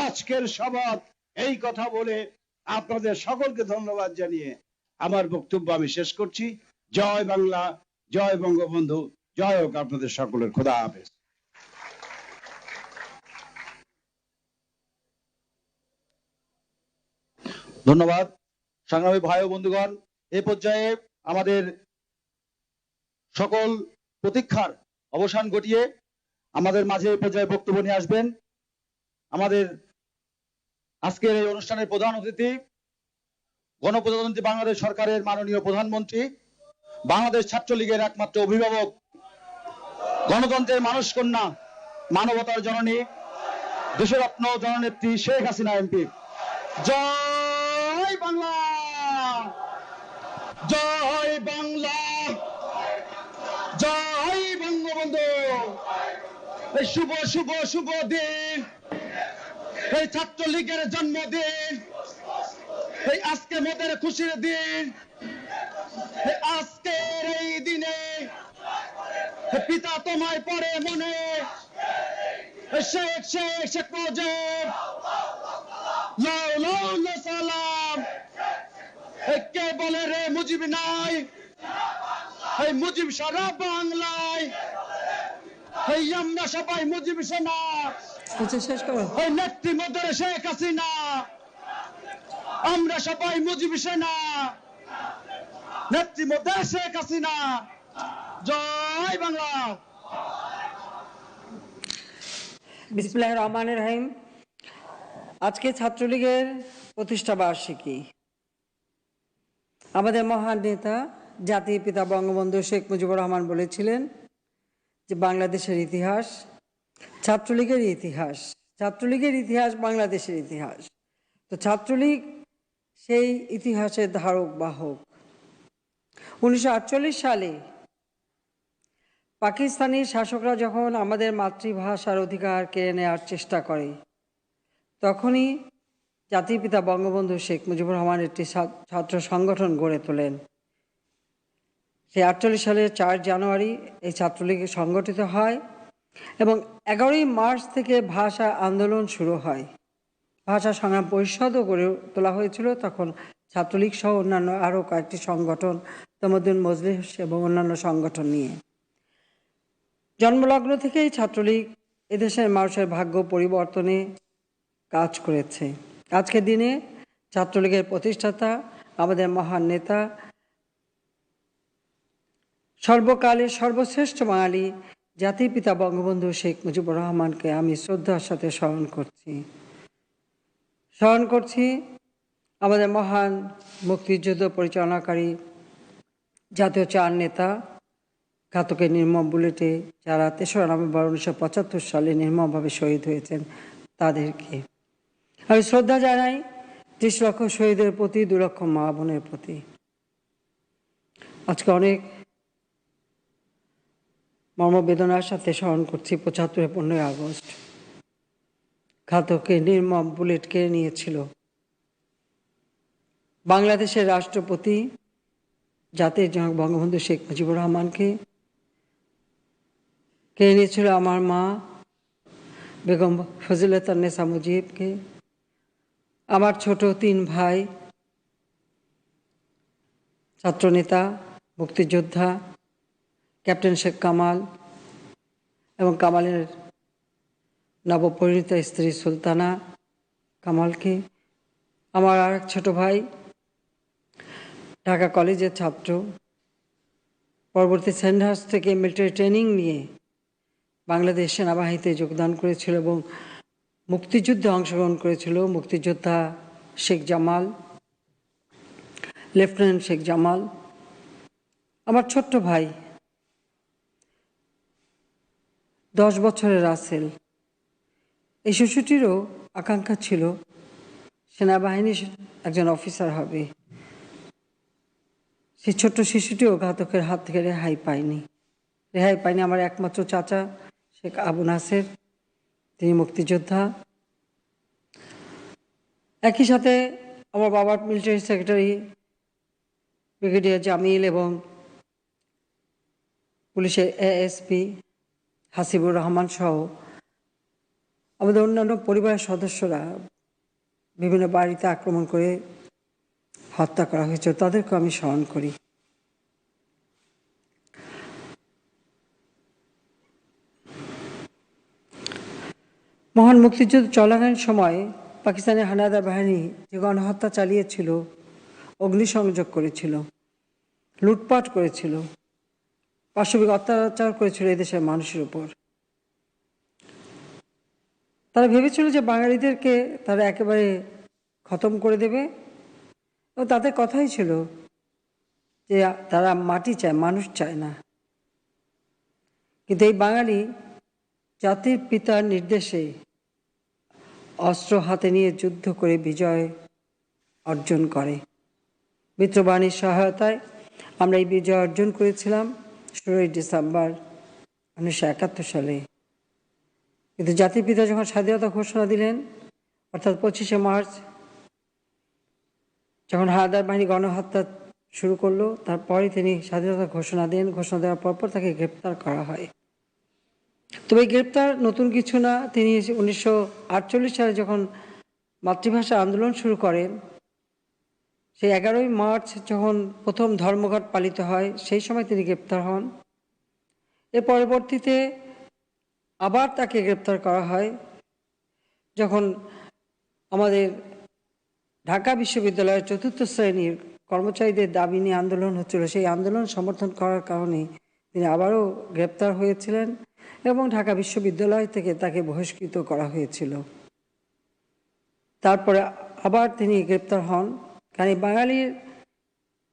আজকের শপথ। এই কথা বলে আপনাদের সকলকে ধন্যবাদ জানিয়ে আমার বক্তব্য আমি শেষ করছি। জয় বাংলা, জয় বঙ্গবন্ধু, জয় হোক আপনাদের সকলের। খোদা হাফেজ। ধন্যবাদ সংগ্রামী ভাই ও বন্ধুগণ। এই পর্যায়ে আমাদের সকল প্রতীক্ষার অবসান ঘটিয়ে আমাদের মাঝে এই পর্যায়ে বক্তব্য নিয়ে আসবেন আমাদের আজকের এই অনুষ্ঠানের প্রধান অতিথি, গণপ্রজাতন্ত্রী বাংলাদেশ সরকারের মাননীয় প্রধানমন্ত্রী, বাংলাদেশ ছাত্রলীগের একমাত্র অভিভাবক, গণতন্ত্রের মানুষ কন্যা, মানবতার জননী, দেশরত্ন জননেত্রী শেখ হাসিনা এমপি। জয় বাংলা, জয় বাংলা, জয় বঙ্গবন্ধু। এই শুভ শুভ শুভ দিন, এই ছাত্রলীগের জন্মদিন, এই আজকে মোদের খুশির দিন। আজকের এই দিনে পিতা তোমায় পড়ে মনে, শেখ শেখ শেখ মুজিব, লাউ লাউ লা সালাম। কে বলে রে মুজিব নাই, এই মুজিব সারা বাংলায়, এই আমরা সবাই মুজিব সেনা, শেষ করো। এই নেত্রী মোদের শেখ হাসিনা, আমরা সবাই মুজিব সেনা, নেত্রী মোদের শেখ হাসিনা। জয় বাংলা। বিসমিল্লাহির রহমানির রহিম। আজকে ছাত্রলীগের প্রতিষ্ঠা বার্ষিকী। আমাদের মহান নেতা জাতির পিতা বঙ্গবন্ধু শেখ মুজিবুর রহমান বলেছিলেন যে বাংলাদেশের ইতিহাস ছাত্রলীগের ইতিহাস, ছাত্রলীগের ইতিহাস বাংলাদেশের ইতিহাস। তো ছাত্রলীগ সেই ইতিহাসের ধারক বাহক। 1948 সালে পাকিস্তানি শাসকরা যখন আমাদের মাতৃভাষার অধিকার কেড়ে নেওয়ার চেষ্টা করে, তখনই জাতির পিতা বঙ্গবন্ধু শেখ মুজিবুর রহমান একটি ছাত্র সংগঠন গড়ে তোলেন। সেই 48 সালের 4 জানুয়ারি এই ছাত্রলীগ সংগঠিত হয় এবং 11ই মার্চ থেকে ভাষা আন্দোলন শুরু হয়। ভাষা সংগ্রাম পরিষদও গড়ে তোলা হয়েছিল তখন, ছাত্রলীগ সহ অন্যান্য আরও কয়েকটি সংগঠন, তমদ্দুন মজলিস এবং অন্যান্য সংগঠন নিয়ে। জন্মলগ্ন থেকেই ছাত্রলীগ এদেশের মানুষের ভাগ্য পরিবর্তনে কাজ করেছে। আজকের দিনে ছাত্রলীগের প্রতিষ্ঠাতা, আমাদের মহান নেতা, সর্বকালের সর্বশ্রেষ্ঠ বাঙালি জাতির পিতা বঙ্গবন্ধু শেখ মুজিবুর রহমানকে আমি শ্রদ্ধার সাথে স্মরণ করছি। আমাদের মহান মুক্তিযুদ্ধ পরিচালনাকারী জাতীয় চার নেতা ঘাতকের নির্মম বুলেটে যারা ৩রা নভেম্বর 1975 সালে নির্মমভাবে শহীদ হয়েছেন তাদেরকে আমি শ্রদ্ধা জানাই 30 লক্ষ শহীদের প্রতি, 2 লক্ষ মা বোনের প্রতি। আজকে অনেক মর্মবেদনার সাথে স্মরণ করছি 75 15ই আগস্ট ঘাতকের নির্মম বুলেট কেড়ে নিয়েছিল বাংলাদেশের রাষ্ট্রপতি জাতির জনক বঙ্গবন্ধু শেখ মুজিবুর রহমানকে, কেড়ে নিয়েছিল আমার মা বেগম ফজিলাতুন্নেসা মুজিবকে, আমার ছোট 3 ভাই ছাত্রনেতা, মুক্তিযোদ্ধা ক্যাপ্টেন শেখ কামাল এবং কামালের নবপরিণীতা স্ত্রী সুলতানা কামালকে, আমার আর এক ছোট ভাই ঢাকা কলেজের ছাত্র, পরবর্তী সেন্ডহার্স থেকে মিলিটারি ট্রেনিং নিয়ে বাংলাদেশ সেনাবাহিনীতে যোগদান করেছিল এবং মুক্তিযুদ্ধে অংশগ্রহণ করেছিল মুক্তিযোদ্ধা শেখ জামাল, লেফটেন্যান্ট শেখ জামাল। আমার ছোট্ট ভাই 10 বছরের রাসেল, এই শিশুটিরও আকাঙ্ক্ষা ছিল সেনাবাহিনীর একজন অফিসার হবে। সেই ছোট্ট শিশুটিও ঘাতকের হাত থেকে রেহাই পায়নি। আমার একমাত্র চাচা শেখ আবু নাসের, তিনি মুক্তিযোদ্ধা। একই সাথে আমার বাবার মিলিটারি সেক্রেটারি ব্রিগেডিয়ার জামিল এবং পুলিশের এএসপি হাসিবুর রহমান সহ আমাদের অন্যান্য পরিবারের সদস্যরা বিভিন্ন বাড়িতে আক্রমণ করে হত্যা করা হয়েছে, তাদেরকে আমি স্মরণ করি। মহান মুক্তিযুদ্ধ চলাকালীন সময় পাকিস্তানের হানাদার বাহিনী যে গণহত্যা চালিয়েছিল, অগ্নিসংযোগ করেছিল, লুটপাট করেছিল, পাশবিক অত্যাচার করেছিল এদেশের মানুষের উপর। তারা ভেবেছিল যে বাঙালিদেরকে তারা একেবারে খতম করে দেবে এবং তাদের কথাই ছিল যে তারা মাটি চায়, মানুষ চায় না। কিন্তু এই বাঙালি জাতির পিতার নির্দেশে অস্ত্র হাতে নিয়ে যুদ্ধ করে বিজয় অর্জন করে। মিত্রবাহিনীর সহায়তায় আমরা এই বিজয় অর্জন করেছিলাম 16 ডিসেম্বর 1971 সালে। কিন্তু জাতির পিতা যখন স্বাধীনতা ঘোষণা দিলেন, অর্থাৎ 25শে মার্চ যখন হানাদার বাহিনী গণহত্যা শুরু করলো, তারপরে তিনি স্বাধীনতা ঘোষণা দেন। ঘোষণা দেওয়ার পরপর তাকে গ্রেপ্তার করা হয়। তবে এই গ্রেপ্তার নতুন কিছু না। তিনি 1948 সালে যখন মাতৃভাষা আন্দোলন শুরু করেন, সেই 11ই মার্চ যখন প্রথম ধর্মঘট পালিত হয়, সেই সময় তিনি গ্রেপ্তার হন। এর পরবর্তীতে আবার তাকে গ্রেপ্তার করা হয় যখন আমাদের ঢাকা বিশ্ববিদ্যালয়ের 4র্থ শ্রেণীর কর্মচারীদের দাবি নিয়ে আন্দোলন হচ্ছিল। সেই আন্দোলন সমর্থন করার কারণে তিনি আবারও গ্রেপ্তার হয়েছিলেন এবং ঢাকা বিশ্ববিদ্যালয় থেকে তাকে বহিষ্কৃত করা হয়েছিল। তারপরে আবার তিনি গ্রেপ্তার হন, কারণ বাঙালির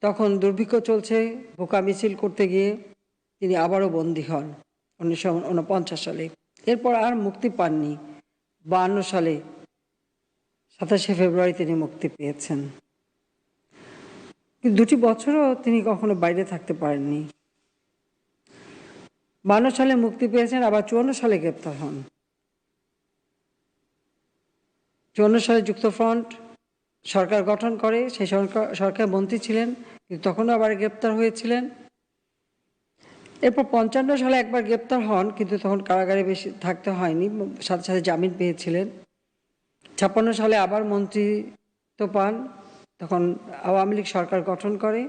তখন দুর্ভিক্ষ চলছে, ভোকা মিছিল করতে গিয়ে তিনি আবারও বন্দী হন 1949 সালে। এরপর আর মুক্তি পাননি। 52 সালে 27শে ফেব্রুয়ারি তিনি মুক্তি পেয়েছেন। কিন্তু 2টি বছরও তিনি কখনো বাইরে থাকতে পারেননি। 52 সালে মুক্তি পেয়েছেন, আবার 54 সালে গ্রেপ্তার হন। 54 সালে যুক্তফ্রন্ট সরকার গঠন করে, সেই সরকার মন্ত্রী ছিলেন, কিন্তু তখনও আবার গ্রেপ্তার হয়েছিলেন। এরপর 55 সালে একবার গ্রেপ্তার হন, কিন্তু তখন কারাগারে বেশি থাকতে হয়নি, সাথে সাথে জামিন পেয়েছিলেন। 56 সালে আবার মন্ত্রিত্ব পান, তখন আওয়ামী লীগ সরকার গঠন করে।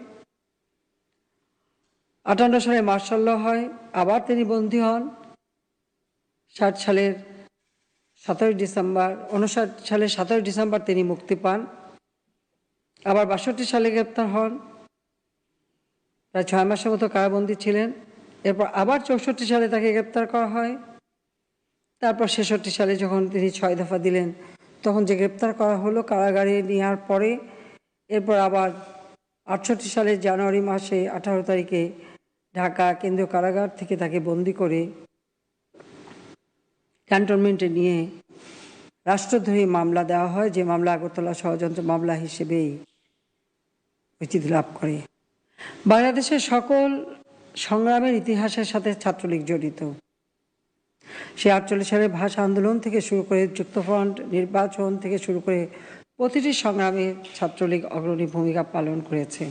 58 সালে মার্শাল ল হয়, আবার তিনি বন্দী হন। 60 সালের 17 ডিসেম্বর 59 সালের 17 ডিসেম্বর তিনি মুক্তি পান। আবার 62 সালে গ্রেপ্তার হন, প্রায় 6 মাসের মতো কারাবন্দী ছিলেন। এরপর আবার 64 সালে তাকে গ্রেপ্তার করা হয়। তারপর 66 সালে যখন তিনি 6 দফা দিলেন, তখন যে গ্রেপ্তার করা হলো কারাগারে নেওয়ার পরে, এরপর আবার 68 সালের জানুয়ারি মাসে 18 তারিখে ঢাকা কেন্দ্রীয় কারাগার থেকে তাকে বন্দি করে ক্যান্টনমেন্টে নিয়ে রাষ্ট্রদ্রোহী মামলা দেওয়া হয়, যে মামলা আগরতলা ষড়যন্ত্র মামলা হিসেবেই পরিচিতি লাভ করে। বাংলাদেশের সকল সংগ্রামের ইতিহাসের সাথে ছাত্রলীগ জড়িত। সে 48 সালের ভাষা আন্দোলন থেকে শুরু করে যুক্তফ্রন্ট নির্বাচন থেকে শুরু করে প্রতিটি সংগ্রামে ছাত্রলীগ অগ্রণী ভূমিকা পালন করেছে।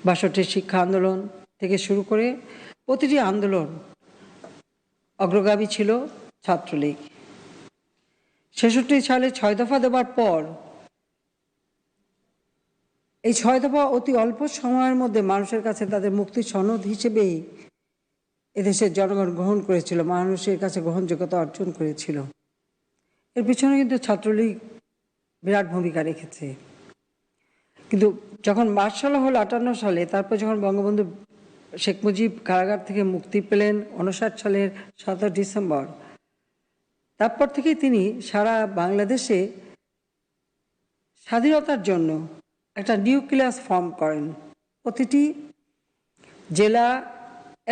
62 শিক্ষা আন্দোলন থেকে শুরু করে প্রতিটি আন্দোলন অগ্রগামী ছিল ছাত্রলীগ। 66 সালে 6 দফা দেওয়ার পর এই 6 দফা অতি অল্প সময়ের মধ্যে মানুষের কাছে তাদের মুক্তির সনদ হিসেবেই এদেশের জনগণ গ্রহণ করেছিল, মানুষের কাছে গ্রহণযোগ্যতা অর্জন করেছিল। এর পিছনে কিন্তু ছাত্রলীগ বিরাট ভূমিকা রেখেছে। কিন্তু যখন মার্শাল হল 58 সালে, তারপর যখন বঙ্গবন্ধু শেখ মুজিব কারাগার থেকে মুক্তি পেলেন 59 সালের 7 ডিসেম্বর, তারপর থেকেই তিনি সারা বাংলাদেশে স্বাধীনতার জন্য একটা নিউক্লিয়াস ফর্ম করেন। প্রতিটি জেলা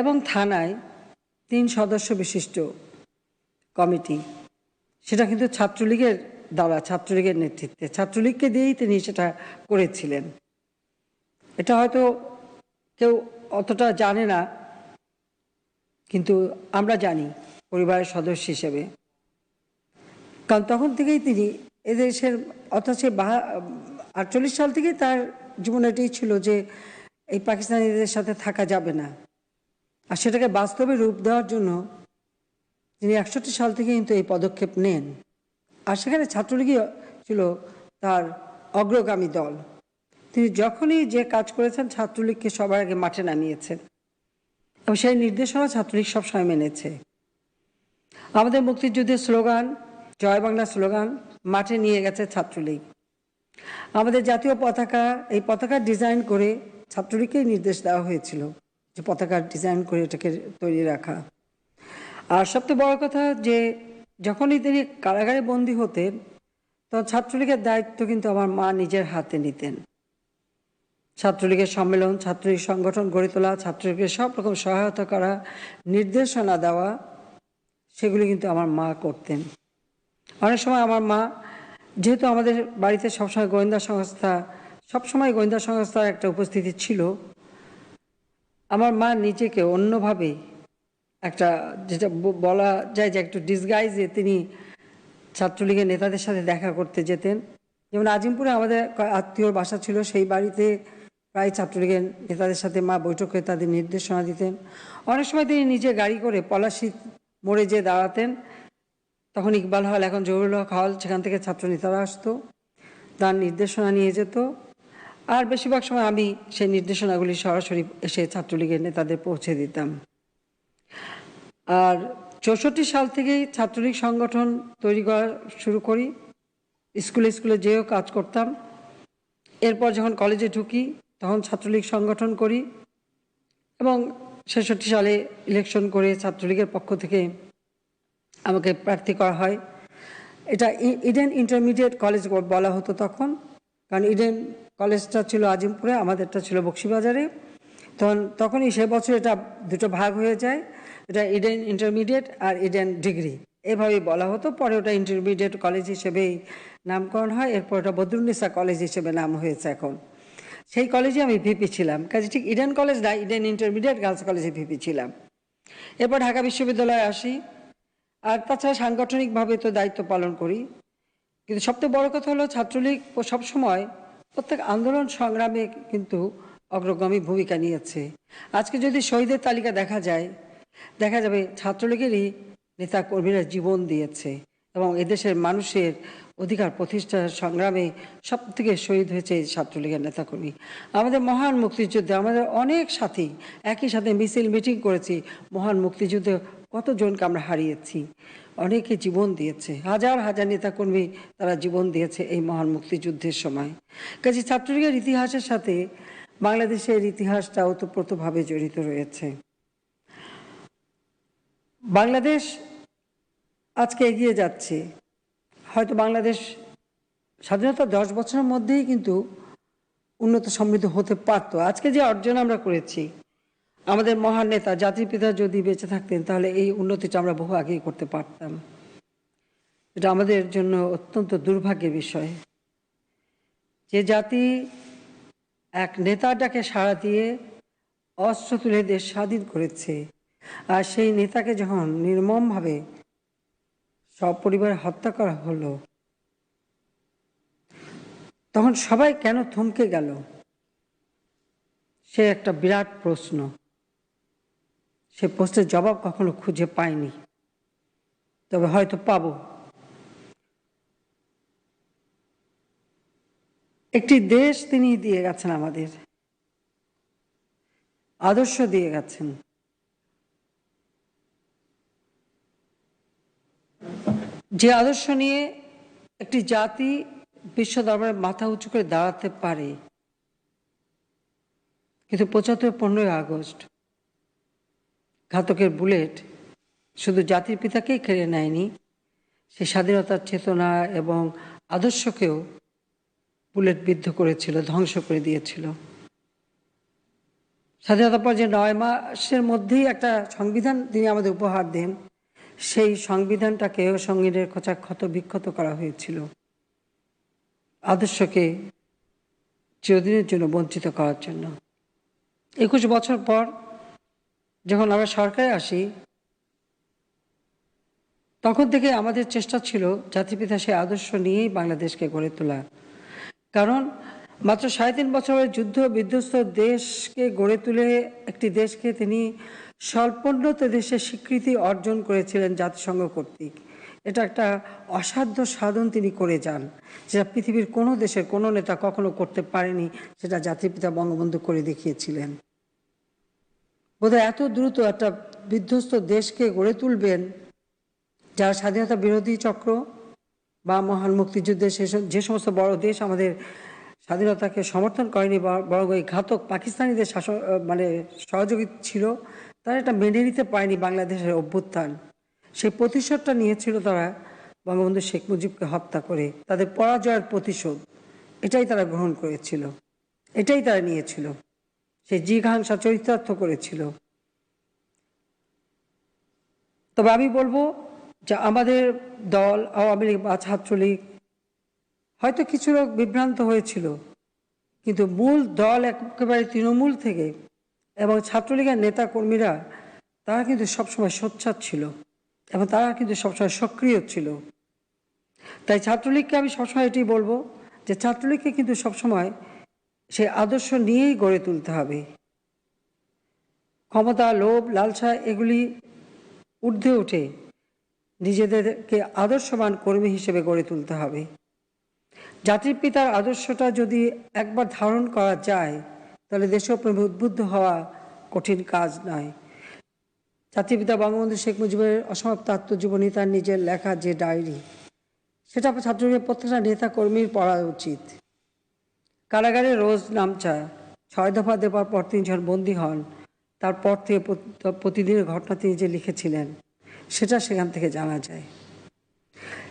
এবং থানায় 3 সদস্য বিশিষ্ট কমিটি, সেটা কিন্তু ছাত্রলীগের দ্বারা, ছাত্রলীগের নেতৃত্বে, ছাত্রলীগকে দিয়েই তিনি সেটা করেছিলেন। এটা হয়তো কেউ অতটা জানে না, কিন্তু আমরা জানি পরিবারের সদস্য হিসেবে, কারণ তখন থেকেই তিনি এদেশের, অর্থাৎ সে 48 সাল থেকেই তার জীবনে এটাই ছিল যে এই পাকিস্তানিদের সাথে থাকা যাবে না। আর সেটাকে বাস্তবে রূপ দেওয়ার জন্য তিনি 61 সাল থেকে কিন্তু এই পদক্ষেপ নেন। আর সেখানে ছাত্রলীগই ছিল তার অগ্রগামী দল। তিনি যখনই যে কাজ করেছেন ছাত্রলীগকে সবার আগে মাঠে নামিয়েছেন এবং সেই নির্দেশনা ছাত্রলীগ সবসময় মেনেছে। আমাদের মুক্তিযুদ্ধের স্লোগান, জয় বাংলা স্লোগান মাঠে নিয়ে গেছে ছাত্রলীগ। আমাদের জাতীয় পতাকা, এই পতাকা ডিজাইন করে ছাত্রলীগকেই নির্দেশ দেওয়া হয়েছিল যে পতাকা ডিজাইন করে এটাকে তৈরি রাখা। আর সবচেয়ে বড় কথা যে যখনই তিনি কারাগারে বন্দী হতেন, তখন ছাত্রলীগের দায়িত্ব কিন্তু আমার মা নিজের হাতে নিতেন। ছাত্রলীগের সম্মেলন, ছাত্রলীগ সংগঠন গড়ে তোলা, ছাত্রলীগের সব রকম সহায়তা করা, নির্দেশনা দেওয়া, সেগুলি কিন্তু আমার মা করতেন। অনেক সময় আমার মা, যেহেতু আমাদের বাড়িতে সবসময় গোয়েন্দা সংস্থা, সবসময় গোয়েন্দা সংস্থার একটা উপস্থিতি ছিল, আমার মা নিজেকে অন্যভাবে একটা, যেটা বলা যায় যে একটু ডিসগাইজে তিনি ছাত্রলীগের নেতাদের সাথে দেখা করতে যেতেন। যেমন আজিমপুরে আমাদের আত্মীয়র বাসা ছিল, সেই বাড়িতে প্রায় ছাত্রলীগের নেতাদের সাথে মা বৈঠক করে তাদের নির্দেশনা দিতেন। অনেক সময় তিনি নিজে গাড়ি করে পলাশী মোড়ে যেয়ে দাঁড়াতেন, তখন ইকবাল হল, এখন জহুরুল হক হল, সেখান থেকে ছাত্র নেতারা আসতো, তার নির্দেশনা নিয়ে যেত। আর বেশিরভাগ সময় আমি সেই নির্দেশনাগুলি সরাসরি এসে ছাত্রলীগের নেতাদের পৌঁছে দিতাম। আর 64 সাল থেকেই ছাত্রলীগ সংগঠন তৈরি করা শুরু করি, স্কুলে স্কুলে যেও কাজ করতাম। এরপর যখন কলেজে ঢুকি তখন ছাত্রলীগ সংগঠন করি এবং 66 সালে ইলেকশন করে ছাত্রলীগের পক্ষ থেকে আমাকে প্রার্থী করা হয়। এটা ইডেন ইন্টারমিডিয়েট কলেজ বলা হতো তখন, কারণ ইডেন কলেজটা ছিল আজিমপুরে, আমাদেরটা ছিল বক্সিবাজারে। তখনই সে বছর এটা দুটো ভাগ হয়ে যায়, এটা ইডেন ইন্টারমিডিয়েট আর ইডেন ডিগ্রি এভাবেই বলা হতো। পরে ওটা ইন্টারমিডিয়েট কলেজ হিসেবেই নামকরণ হয়, এরপর ওটা বদরুন্নিসা কলেজ হিসেবে নাম হয়েছে এখন। সেই কলেজে আমি ভিপি ছিলাম, কাজে ঠিক ইডেন কলেজ না, ইডেন ইন্টারমিডিয়েট গার্লস কলেজে ভিপি ছিলাম। এরপর ঢাকা বিশ্ববিদ্যালয়ে আসি, আর তাছাড়া সাংগঠনিকভাবে তো দায়িত্ব পালন করি। কিন্তু সবচেয়ে বড় কথা হলো ছাত্রলীগ সবসময় প্রত্যেক আন্দোলন সংগ্রামে কিন্তু অগ্রগামী ভূমিকা নিয়েছে। আজকে যদি শহীদের তালিকা দেখা যাবে ছাত্রলীগেরই নেতা কর্মীরা জীবন দিয়েছে এবং এদেশের মানুষের অধিকার প্রতিষ্ঠার সংগ্রামে সব থেকে শহীদ হয়েছে ছাত্রলীগের নেতাকর্মী। আমাদের মহান মুক্তিযুদ্ধে আমাদের অনেক সাথী একই সাথে মিছিল মিটিং করেছি, মহান মুক্তিযুদ্ধে কতজনকে আমরা হারিয়েছি, অনেকে জীবন দিয়েছে, হাজার হাজার নেতাকর্মী তারা জীবন দিয়েছে এই মহান মুক্তিযুদ্ধের সময়। কাজে ছাত্রলীগের ইতিহাসের সাথে বাংলাদেশের ইতিহাসটা ওতপ্রোতভাবে জড়িত রয়েছে। বাংলাদেশ আজকে এগিয়ে যাচ্ছে, হয়তো বাংলাদেশ স্বাধীনতা 10 বছরের মধ্যেই কিন্তু উন্নত সমৃদ্ধ হতে পারত। আজকে যে অর্জন আমরা করেছি, আমাদের মহান নেতা জাতির পিতা যদি বেঁচে থাকতেন তাহলে এই উন্নতিটা আমরা বহু আগেই করতে পারতাম। এটা আমাদের জন্য অত্যন্ত দুর্ভাগ্যের বিষয় যে জাতি এক নেতার ডাকে সাড়া দিয়ে অস্ত্র তুলে দেশ স্বাধীন করেছে, আর সেই নেতাকে যখন নির্মমভাবে সপরিবারে হত্যা করা হলো, তখন সবাই কেন থমকে গেল? সে একটা বিরাট প্রশ্ন। সে প্রশ্নের জবাব কখনো খুঁজে পাইনি, তবে হয়তো পাবো। একটি দেশ তিনি দিয়ে গেছেন, আমাদের আদর্শ দিয়ে গেছেন। যে আদর্শ নিয়ে একটি জাতি বিশ্ব দরবারে মাথা উঁচু করে দাঁড়াতে পারে। কিন্তু ৭৫-১৫ই আগস্ট ঘাতকের বুলেট শুধু জাতির পিতাকেই কেড়ে নেয়নি, সে স্বাধীনতার চেতনা এবং আদর্শকেও বুলেট বিদ্ধ করেছিল, ধ্বংস করে দিয়েছিল। স্বাধীনতার পর যে ৯ মাসের মধ্যেই একটা সংবিধান তিনি আমাদের উপহার দেন, সেই সংবিধানটাকেও সংবিধানের খোঁচা ক্ষত বিক্ষত করা হয়েছিল, আদর্শকে চিরদিনের জন্য বঞ্চিত করার জন্য। ২১ বছর পর যখন আমরা সরকারে আসি, তখন থেকে আমাদের চেষ্টা ছিল জাতিপিতা সেই আদর্শ নিয়েই বাংলাদেশকে গড়ে তোলা। কারণ মাত্র ৩.৫ বছরের যুদ্ধ বিধ্বস্ত দেশকে গড়ে তুলে একটি দেশকে তিনি স্বল্পোন্নত দেশের স্বীকৃতি অর্জন করেছিলেন জাতিসংঘ কর্তৃক। এটা একটা অসাধ্য সাধন তিনি করে যান, যেটা পৃথিবীর কোনো দেশের কোনো নেতা কখনো করতে পারেনি, সেটা জাতির পিতা বঙ্গবন্ধু করে দেখিয়েছিলেন। বোধহয় এত দ্রুত একটা বিধ্বস্ত দেশকে গড়ে তুলবেন, যারা স্বাধীনতা বিরোধী চক্র বা মহান মুক্তিযুদ্ধে যে সমস্ত বড় দেশ আমাদের স্বাধীনতাকে সমর্থন করেনি, বরং ওই ঘাতক পাকিস্তানিদের শাসন সহযোগী ছিল, তারা এটা মেনে নিতে পারেনি বাংলাদেশের অভ্যুত্থান। সেই প্রতিশোধটা নিয়েছিল তারা বঙ্গবন্ধু শেখ মুজিবকে হত্যা করে। তাদের পরাজয়ের প্রতিশোধ এটাই তারা গ্রহণ করেছিল, এটাই তারা নিয়েছিল, সেই জিঘাংসা চরিতার্থ করেছিল। তবে আমি বলবো যে আমাদের দল আওয়ামী লীগ বা ছাত্রলীগ হয়তো কিছু লোক বিভ্রান্ত হয়েছিল, কিন্তু মূল দল একেবারে তৃণমূল থেকে এবং ছাত্রলীগের নেতা কর্মীরা তারা কিন্তু সবসময় সোচ্চার ছিল এবং তারা কিন্তু সবসময় সক্রিয় ছিল। তাই ছাত্রলীগকে আমি সবসময় এটি বলবো যে ছাত্রলীগকে কিন্তু সবসময় সেই আদর্শ নিয়েই গড়ে তুলতে হবে। ক্ষমতা, লোভ, লালসা এগুলি ঊর্ধ্বে উঠে নিজেদেরকে আদর্শবান কর্মী হিসেবে গড়ে তুলতে হবে। জাতির পিতার আদর্শটা যদি একবার ধারণ করা যায়, তাহলে দেশপ্রেমে উদ্বুদ্ধ হওয়া কঠিন কাজ নয়। জাতির পিতা বঙ্গবন্ধু শেখ মুজিবের অসমাপ্ত আত্মজীবনী, তার নিজের লেখা যে ডায়েরি, সেটা ছাত্রলীগের প্রত্যেকটা নেতা কর্মীর পড়া উচিত। কারাগারে রোজ নামচা, ৬ দফা দেবার পর তিনি যখন বন্দী হন, তারপর থেকে প্রতিদিনের ঘটনা তিনি যে লিখেছিলেন, সেটা সেখান থেকে জানা যায়।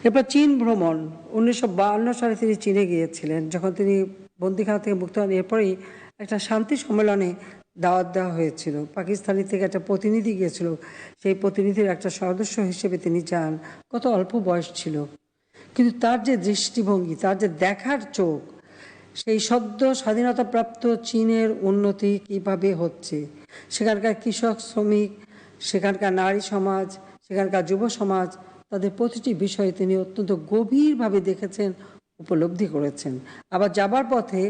এরপর চীন ভ্রমণ, ১৯৫২ সালে তিনি চীনে গিয়েছিলেন। যখন তিনি বন্দিখানা থেকে মুক্ত হন, এরপরেই একটা শান্তি সম্মেলনে দাওয়াত দেওয়া হয়েছিল, পাকিস্তানি থেকে একটা প্রতিনিধি গিয়েছিল, সেই প্রতিনিধির একটা সদস্য হিসেবে তিনি যান। কত অল্প বয়স ছিল, কিন্তু তার যে দৃষ্টিভঙ্গি, তার যে দেখার চোখ, সেই সদ্য স্বাধীনতাপ্রাপ্ত চীনের উন্নতি কিভাবে হচ্ছে, সেখানকার কৃষক, শ্রমিক, সেখানকার নারী সমাজ, সেখানকার যুব সমাজ, তাদের প্রতিটি বিষয়ে তিনি অত্যন্ত গভীরভাবে দেখেছেন, উপলব্ধি করেছেন। আবার যাবার পথে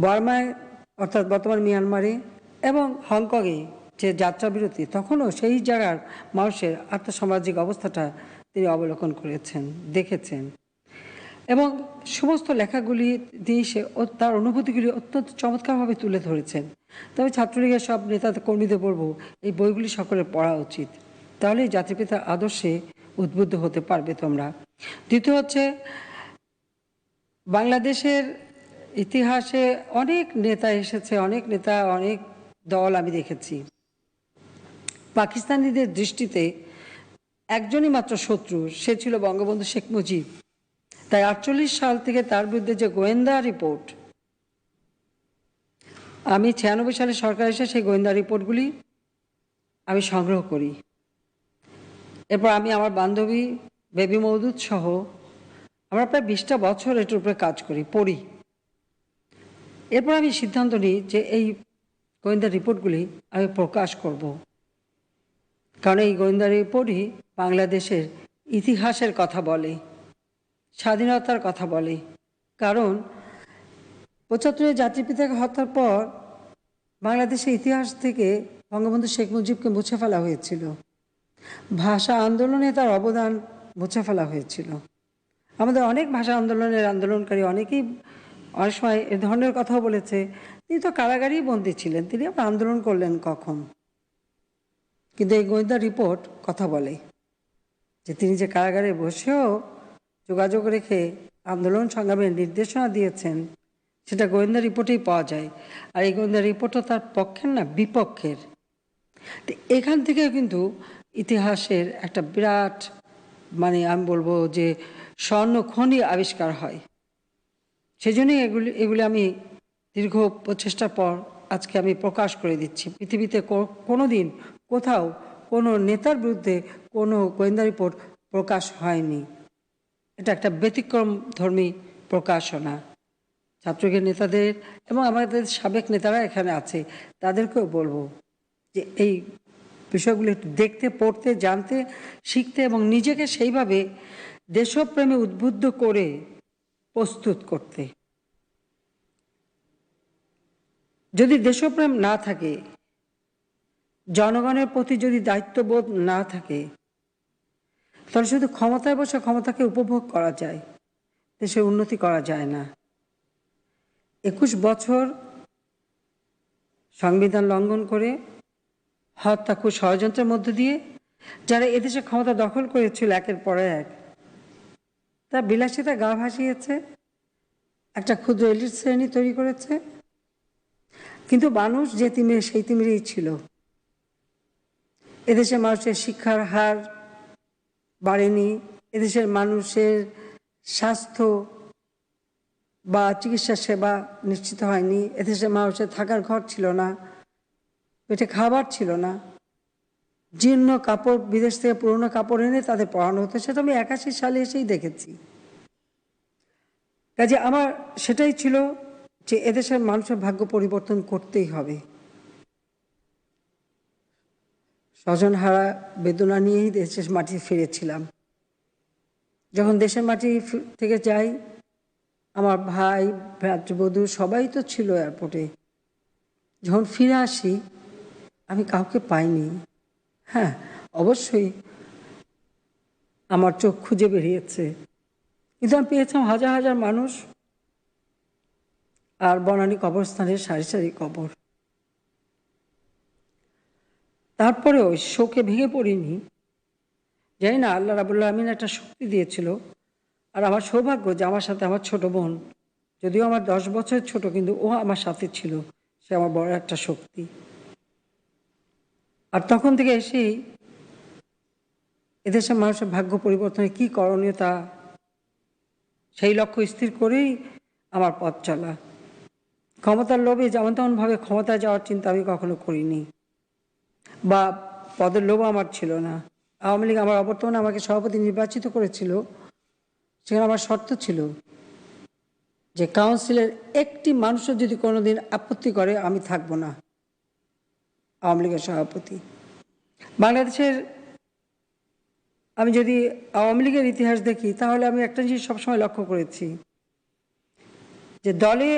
বার্মায় অর্থাৎ বর্তমান মিয়ানমারে এবং হংকংয়ে যে যাত্রাবিরতি, তখনও সেই জায়গার মানুষের আর্থসামাজিক অবস্থাটা তিনি অবলোকন করেছেন, দেখেছেন। এবং সমস্ত লেখাগুলি দিয়ে সে তার অনুভূতিগুলি অত্যন্ত চমৎকারভাবে তুলে ধরেছেন। তবে ছাত্রলীগের সব নেতা কর্মীদের বলবো, এই বইগুলি সকলের পড়া উচিত, তাহলেই জাতিপিতার আদর্শে উদ্বুদ্ধ হতে পারবে তোমরা। দ্বিতীয় হচ্ছে, বাংলাদেশের ইতিহাসে অনেক নেতা এসেছে, অনেক নেতা, অনেক দল আমি দেখেছি। পাকিস্তানিদের দৃষ্টিতে একজনই মাত্র শত্রু, সে ছিল বঙ্গবন্ধু শেখ মুজিব। তাই ৪৮ সাল থেকে তার বিরুদ্ধে যে গোয়েন্দা রিপোর্ট, আমি 96 সালে সরকার এসে সেই গোয়েন্দা রিপোর্টগুলি আমি সংগ্রহ করি। এরপর আমি আমার বান্ধবী বেবি মওদুদ সহ আমরা প্রায় 20টা বছর এটার উপরে কাজ করি, পড়ি। এরপর আমি সিদ্ধান্ত নিই যে এই গোয়েন্দা রিপোর্টগুলি আমি প্রকাশ করব, কারণ এই গোয়েন্দা রিপোর্টই বাংলাদেশের ইতিহাসের কথা বলে, স্বাধীনতার কথা বলে। কারণ 75-এ জাতির পিতাকে হত্যার পর বাংলাদেশের ইতিহাস থেকে বঙ্গবন্ধু শেখ মুজিবকে মুছে ফেলা হয়েছিল, ভাষা আন্দোলনে তার অবদান মুছে ফেলা হয়েছিল। আমাদের অনেক ভাষা আন্দোলনের আন্দোলনকারী অনেকেই অনেক সময় এ ধরনের কথাও বলেছে, তিনি তো কারাগারেই বন্দী ছিলেন, তিনি আবার আন্দোলন করলেন কখন? কিন্তু এই গোয়েন্দা রিপোর্ট কথা বলে যে তিনি যে কারাগারে বসেও যোগাযোগ রেখে আন্দোলন সংগ্রামের নির্দেশনা দিয়েছেন, সেটা গোয়েন্দা রিপোর্টেই পাওয়া যায়। আর এই গোয়েন্দা রিপোর্টও তার পক্ষের না, বিপক্ষের। তো এখান থেকে কিন্তু ইতিহাসের একটা বিরাট, মানে আমি বলবো যে স্বর্ণখনি আবিষ্কার হয়। সেজন্যই এগুলি আমি দীর্ঘ প্রচেষ্টার পর আজকে আমি প্রকাশ করে দিচ্ছি। পৃথিবীতে কোনো দিন কোথাও কোনো নেতার বিরুদ্ধে কোনো গোয়েন্দা রিপোর্ট প্রকাশ হয়নি। এটা একটা ব্যতিক্রম ধর্মী প্রকাশনা। ছাত্রলীগের নেতাদের এবং আমাদের সাবেক নেতারা এখানে আছে, তাদেরকেও বলবো যে এই বিষয়গুলো একটু দেখতে, পড়তে, জানতে, শিখতে এবং নিজেকে সেইভাবে দেশপ্রেমে উদ্বুদ্ধ করে প্রস্তুত করতে। যদি দেশপ্রেম না থাকে, জনগণের প্রতি যদি দায়িত্ববোধ না থাকে, তাহলে শুধু ক্ষমতায় বসে ক্ষমতাকে উপভোগ করা যায়, দেশের উন্নতি করা যায় না। 21 বছর সংবিধান লঙ্ঘন করে, হত্যা, খুব ষড়যন্ত্রের মধ্য দিয়ে যারা এদেশে ক্ষমতা দখল করেছিল একের পর এক, তার বিলাসিতা গা ভাসিয়েছে, একটা ক্ষুদ্র এলিট শ্রেণী তৈরি করেছে। কিন্তু মানুষ যে তিমিরে সেই তিমিরেই ছিল। এদেশের মানুষের শিক্ষার হার বাড়েনি, এদেশের মানুষের স্বাস্থ্য বা চিকিৎসা সেবা নিশ্চিত হয়নি, এদেশের মানুষের থাকার ঘর ছিল না, পেটে খাবার ছিল না, জীর্ণ কাপড়, বিদেশ থেকে পুরনো কাপড় এনে তাদের পরানো হতো। সেটা আমি 81 সালে এসেই দেখেছি। কাজে আমার সেটাই ছিল যে এদেশের মানুষের ভাগ্য পরিবর্তন করতেই হবে। স্বজনহারা বেদনা নিয়েই দেশের মাটি ফিরেছিলাম। যখন দেশের মাটি থেকে যাই, আমার ভাই, ভ্রাতৃবধূ সবাই তো ছিল এয়ারপোর্টে। যখন ফিরে আসি আমি কাউকে পাইনি। হ্যাঁ, অবশ্যই আমার চোখ খুঁজে বেরিয়েছে, কিন্তু আমি পেয়েছিলাম হাজার হাজার মানুষ আর বনানী কবরস্থানের সারি সারি কবর। তারপরেও শোকে ভেঙে পড়িনি। জানি না, আল্লাহ রাব্বুল আমিন একটা শক্তি দিয়েছিল। আর আমার সৌভাগ্য যে আমার সাথে আমার ছোট বোন, যদিও আমার 10 বছর ছোট, কিন্তু ও আমার সাথে ছিল। সে আমার বড় একটা শক্তি। আর তখন থেকে এসেই এদেশের মানুষের ভাগ্য পরিবর্তনে কী করণীয় তা সেই লক্ষ্য স্থির করেই আমার পথ চলা। ক্ষমতার লোভে যেমন তেমনভাবে ক্ষমতায় যাওয়ার চিন্তা আমি কখনো করিনি, বা পদের লোভ আমার ছিল না। আওয়ামী লীগ আমার অবর্তমানে আমাকে সভাপতি নির্বাচিত করেছিল, সেখানে আমার শর্ত ছিল যে কাউন্সিলের একটি মানুষও যদি কোনোদিন আপত্তি করে আমি থাকবো না আওয়ামী লীগের সভাপতি। বাংলাদেশের আমি যদি আওয়ামী লীগের ইতিহাস দেখি, তাহলে আমি একটা জিনিস সবসময় লক্ষ্য করেছি যে দলে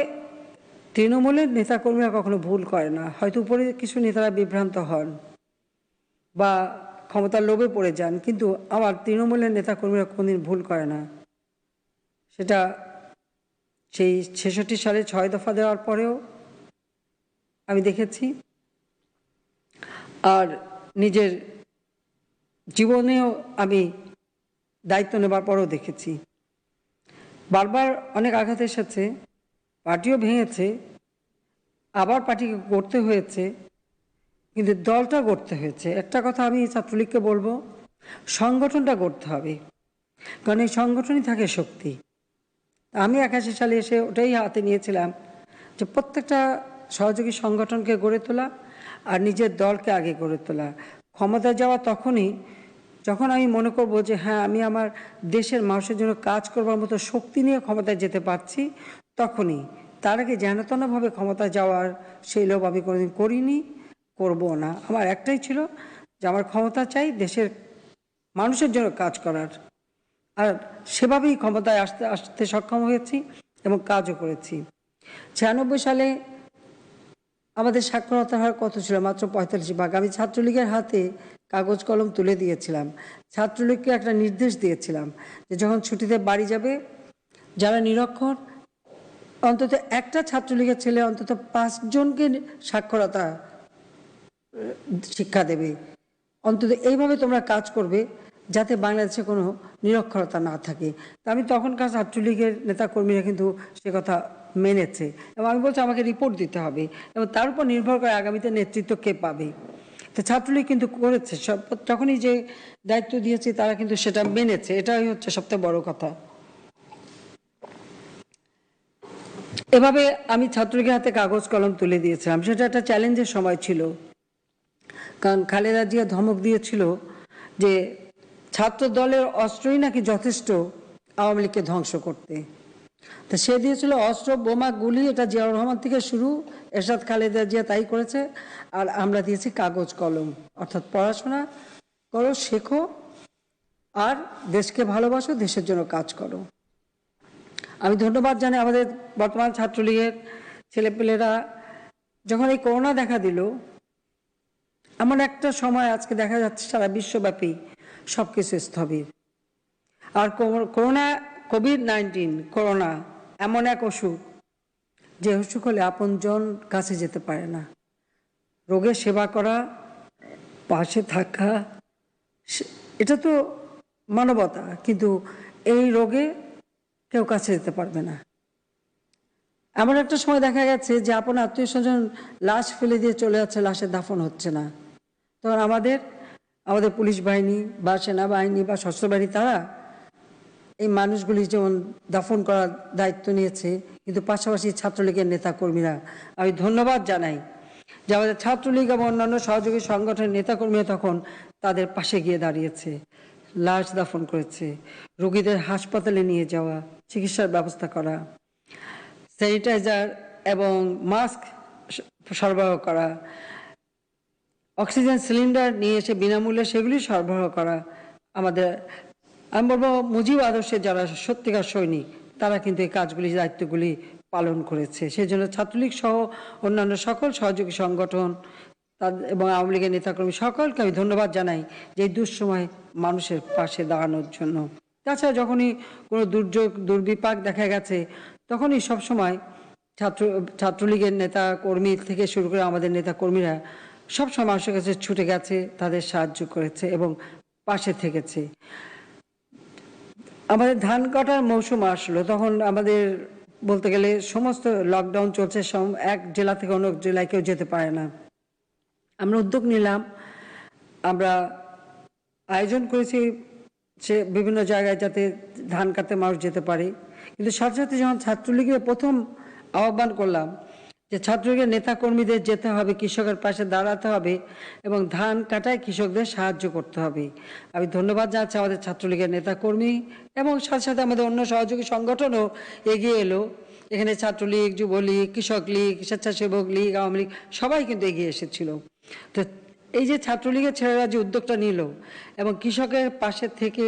তৃণমূলের নেতাকর্মীরা কখনো ভুল করে না। হয়তো উপরে কিছু নেতারা বিভ্রান্ত হন বা ক্ষমতার লোভে পড়ে যান, কিন্তু আমার তৃণমূলের নেতাকর্মীরা কোনোদিন ভুল করে না। সেটা সেই 66 সালে 6 দফা দেওয়ার পরেও আমি দেখেছি, আর নিজের জীবনেও আমি দায়িত্ব নেবার পরেও দেখেছি। বারবার অনেক আঘাত এসেছে, পার্টিও ভেঙেছে, আবার পার্টিকে গড়তে হয়েছে, কিন্তু দলটা গড়তে হয়েছে। একটা কথা আমি ছাত্রলীগকে বলবো, সংগঠনটা গড়তে হবে, কারণ এই সংগঠনই থাকে শক্তি। আমি 81 সালে এসে ওটাই হাতে নিয়েছিলাম যে প্রত্যেকটা সহযোগী সংগঠনকে গড়ে তোলা আর নিজের দলকে আগে গড়ে তোলা। ক্ষমতায় যাওয়া তখনই যখন আমি মনে করব যে হ্যাঁ, আমি আমার দেশের মানুষের জন্য কাজ করবার মতো শক্তি নিয়ে ক্ষমতায় যেতে পারছি, তখনই। তার আগে যেনতেনভাবে ক্ষমতায় যাওয়ার সেই লোভ আমি কোনোদিন করিনি, করবো না। আমার একটাই ছিল যে আমার ক্ষমতা চাই দেশের মানুষের জন্য কাজ করার, আর সেভাবেই ক্ষমতায় আসতে সক্ষম হয়েছি এবং কাজও করেছি। 96 সালে আমাদের সাক্ষরতার হার কত ছিল? মাত্র 45%। আমি ছাত্রলীগের হাতে কাগজ কলম তুলে দিয়েছিলাম, ছাত্রলীগকে একটা নির্দেশ দিয়েছিলাম যে যখন ছুটিতে বাড়ি যাবে যারা নিরক্ষর, অন্তত একটা ছাত্রলীগের ছেলে অন্তত 5 জনকে সাক্ষরতা শিক্ষা দেবে। অন্তত এইভাবে তোমরা কাজ করবে যাতে বাংলাদেশে কোনো নিরক্ষরতা না থাকে। তা আমি তখনকার ছাত্রলীগের নেতাকর্মীরা কিন্তু সে কথা মেনেছে এবং আমি বলছি আমাকে রিপোর্ট দিতে হবে এবং তার উপর নির্ভর করে আগামীতে নেতৃত্ব কে পাবে। তো ছাত্রলীগ কিন্তু করেছে, যখনই যে দায়িত্ব দিয়েছে তারা কিন্তু সেটা মেনেছে, এটাই হচ্ছে সবচেয়ে বড় কথা। এভাবে আমি ছাত্রলীগের হাতে কাগজ কলম তুলে দিয়েছিলাম। সেটা একটা চ্যালেঞ্জের সময় ছিল, কারণ খালেদা জিয়া ধমক দিয়েছিল যে ছাত্র দলের অস্ত্রই নাকি যথেষ্ট আওয়ামী লীগকে ধ্বংস করতে। তো সে দিয়েছিল অস্ত্র, বোমা, গুলি। এটা জিয়াউর রহমান থেকে শুরু, এরশাদ খালেদা জিয়া তাই করেছে। আর আমরা দিয়েছি কাগজ কলম, অর্থাৎ পড়াশোনা করো, শেখো, আর দেশকে ভালোবাসো, দেশের জন্য কাজ করো। আমি ধন্যবাদ জানাই আমাদের বর্তমান ছাত্রলীগের ছেলেপেলেরা। যখন এই করোনা দেখা দিল, এমন একটা সময় আজকে দেখা যাচ্ছে সারা বিশ্বব্যাপী সবকিছু স্থবির। আর কোভিড-19 করোনা এমন এক অসুখ যে অসুখ হলে আপনজন কাছে যেতে পারে না। রোগের সেবা করা, পাশে থাকা, এটা তো মানবতা, কিন্তু এই রোগে কেউ কাছে যেতে পারবে না। এমন একটা সময় দেখা গেছে যে আপন আত্মীয় স্বজন লাশ ফেলে দিয়ে চলে যাচ্ছে, লাশের দাফন হচ্ছে না। তখন আমাদের পুলিশ বাহিনী বা সেনাবাহিনী বা সশস্ত্র বাহিনী তারা এই মানুষগুলি যেমন দাফন করার দায়িত্ব নিয়েছে, কিন্তু পাশাপাশি ছাত্রলীগের নেতাকর্মীরা, আমি ধন্যবাদ জানাই যে আমাদের ছাত্রলীগ এবং অন্যান্য সহযোগী সংগঠনের নেতাকর্মীরা তখন তাদের পাশে গিয়ে দাঁড়িয়েছে, লাশ দাফন করেছে, রোগীদের হাসপাতালে নিয়ে যাওয়া, চিকিৎসার ব্যবস্থা করা, স্যানিটাইজার এবং মাস্ক সরবরাহ করা, অক্সিজেন সিলিন্ডার নিয়ে এসে বিনামূল্যে সেগুলি সরবরাহ করা। আমি বলবো মুজিব আদর্শের যারা সত্যিকার সৈনিক তারা কিন্তু এই কাজগুলি, দায়িত্বগুলি পালন করেছে। সেই জন্য ছাত্রলীগ সহ অন্যান্য সকল সহযোগী সংগঠন এবং আওয়ামী লীগের নেতাকর্মী সকলকে আমি ধন্যবাদ জানাই যে এই দুঃসময় মানুষের পাশে দাঁড়ানোর জন্য। তাছাড়া যখনই কোনো দুর্যোগ দুর্বিপাক দেখা গেছে তখনই সবসময় ছাত্রলীগের নেতা কর্মী থেকে শুরু করে আমাদের নেতা কর্মীরা সবসময় মানুষের কাছে ছুটে গেছে, তাদের সাহায্য করেছে এবং পাশে থেকেছে। আমাদের ধান কাটার মৌসুম আসলো, তখন আমাদের বলতে গেলে সমস্ত লকডাউন চলছে, এক জেলা থেকে অন্য জেলায় কেউ যেতে পারে না। আমরা উদ্যোগ নিলাম, আমরা আয়োজন করেছি সে বিভিন্ন জায়গায় যাতে ধান কাটতে মানুষ যেতে পারে। কিন্তু সাথে সাথে যখন ছাত্রলীগের প্রথম আহ্বান করলাম যে ছাত্রলীগের নেতাকর্মীদের যেতে হবে, কৃষকের পাশে দাঁড়াতে হবে এবং ধান কাটায় কৃষকদের সাহায্য করতে হবে। আমি ধন্যবাদ জানাচ্ছি আমাদের ছাত্রলীগের নেতাকর্মী এবং সাথে সাথে আমাদের অন্য সহযোগী সংগঠনও এগিয়ে এলো। এখানে ছাত্রলীগ, যুবলীগ, কৃষক লীগ, স্বেচ্ছাসেবক লীগ, আওয়ামী লীগ সবাই কিন্তু এগিয়ে এসেছিল। তো এই যে ছাত্রলীগের ছেলেরা যে উদ্যোগটা নিল এবং কৃষকের পাশে থেকে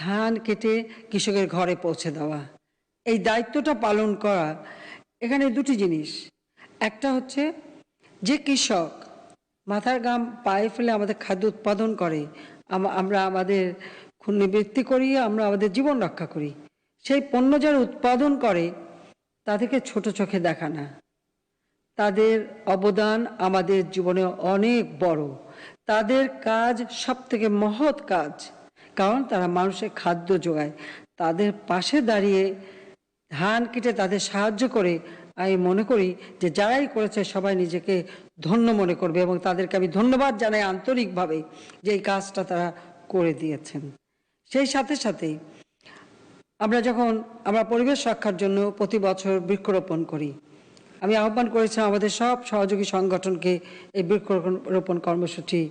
ধান কেটে কৃষকের ঘরে পৌঁছে দেওয়া, এই দায়িত্বটা পালন করা, এখানে দুটি জিনিস। একটা হচ্ছে যে কৃষক মাথার ঘাম পায়ে ফেলে আমাদের খাদ্য উৎপাদন করে, আমরা আমাদের খুন নিবৃত্তি করি, আমরা আমাদের জীবন রক্ষা করি, সেই পণ্য যারা উৎপাদন করে তাদেরকে ছোট চোখে দেখা না। তাদের অবদান আমাদের জীবনে অনেক বড়, তাদের কাজ সব থেকে মহৎ কাজ, কারণ তারা মানুষের খাদ্য যোগায়। তাদের পাশে দাঁড়িয়ে ধান কেটে তাদের সাহায্য করে আমি মনে করি যে যারাই করেছে সবাই নিজেকে ধন্য মনে করবে এবং তাদেরকে আমি ধন্যবাদ জানাই আন্তরিকভাবে যে এই কাজটা তারা করে দিয়েছেন। সেই সাথে সাথে আমরা পরিবেশ রক্ষার জন্য প্রতি বছর বৃক্ষরোপণ করি, আমি আহ্বান করেছিলাম আমাদের সব সহযোগী সংগঠনকে এই বৃক্ষরোপণ কর্মসূচি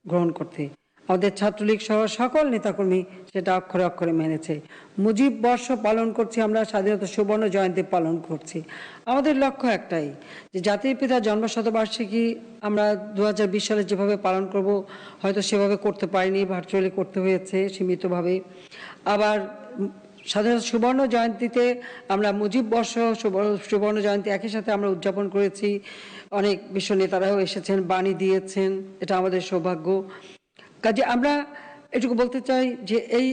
গ্রহণ করতে। আমাদের ছাত্রলীগ সহ সকল নেতাকর্মী সেটা অক্ষরে অক্ষরে মেনেছে। মুজিব বর্ষ পালন করছি, আমরা স্বাধীনতা সুবর্ণ জয়ন্তী পালন করছি। আমাদের লক্ষ্য একটাই, যে জাতির পিতার জন্মশতবার্ষিকী আমরা 2020 সালে যেভাবে পালন করব হয়তো সেভাবে করতে পারিনি, ভার্চুয়ালি করতে হয়েছে সীমিতভাবে। আবার স্বাধীনতা সুবর্ণ জয়ন্তীতে আমরা মুজিব বর্ষ সুবর্ণ জয়ন্তী একই সাথে আমরা উদযাপন করেছি। অনেক বিশ্ব নেতারাও এসেছেন, বাণী দিয়েছেন, এটা আমাদের সৌভাগ্য। কাজে আমরা এটুকু বলতে চাই যে এই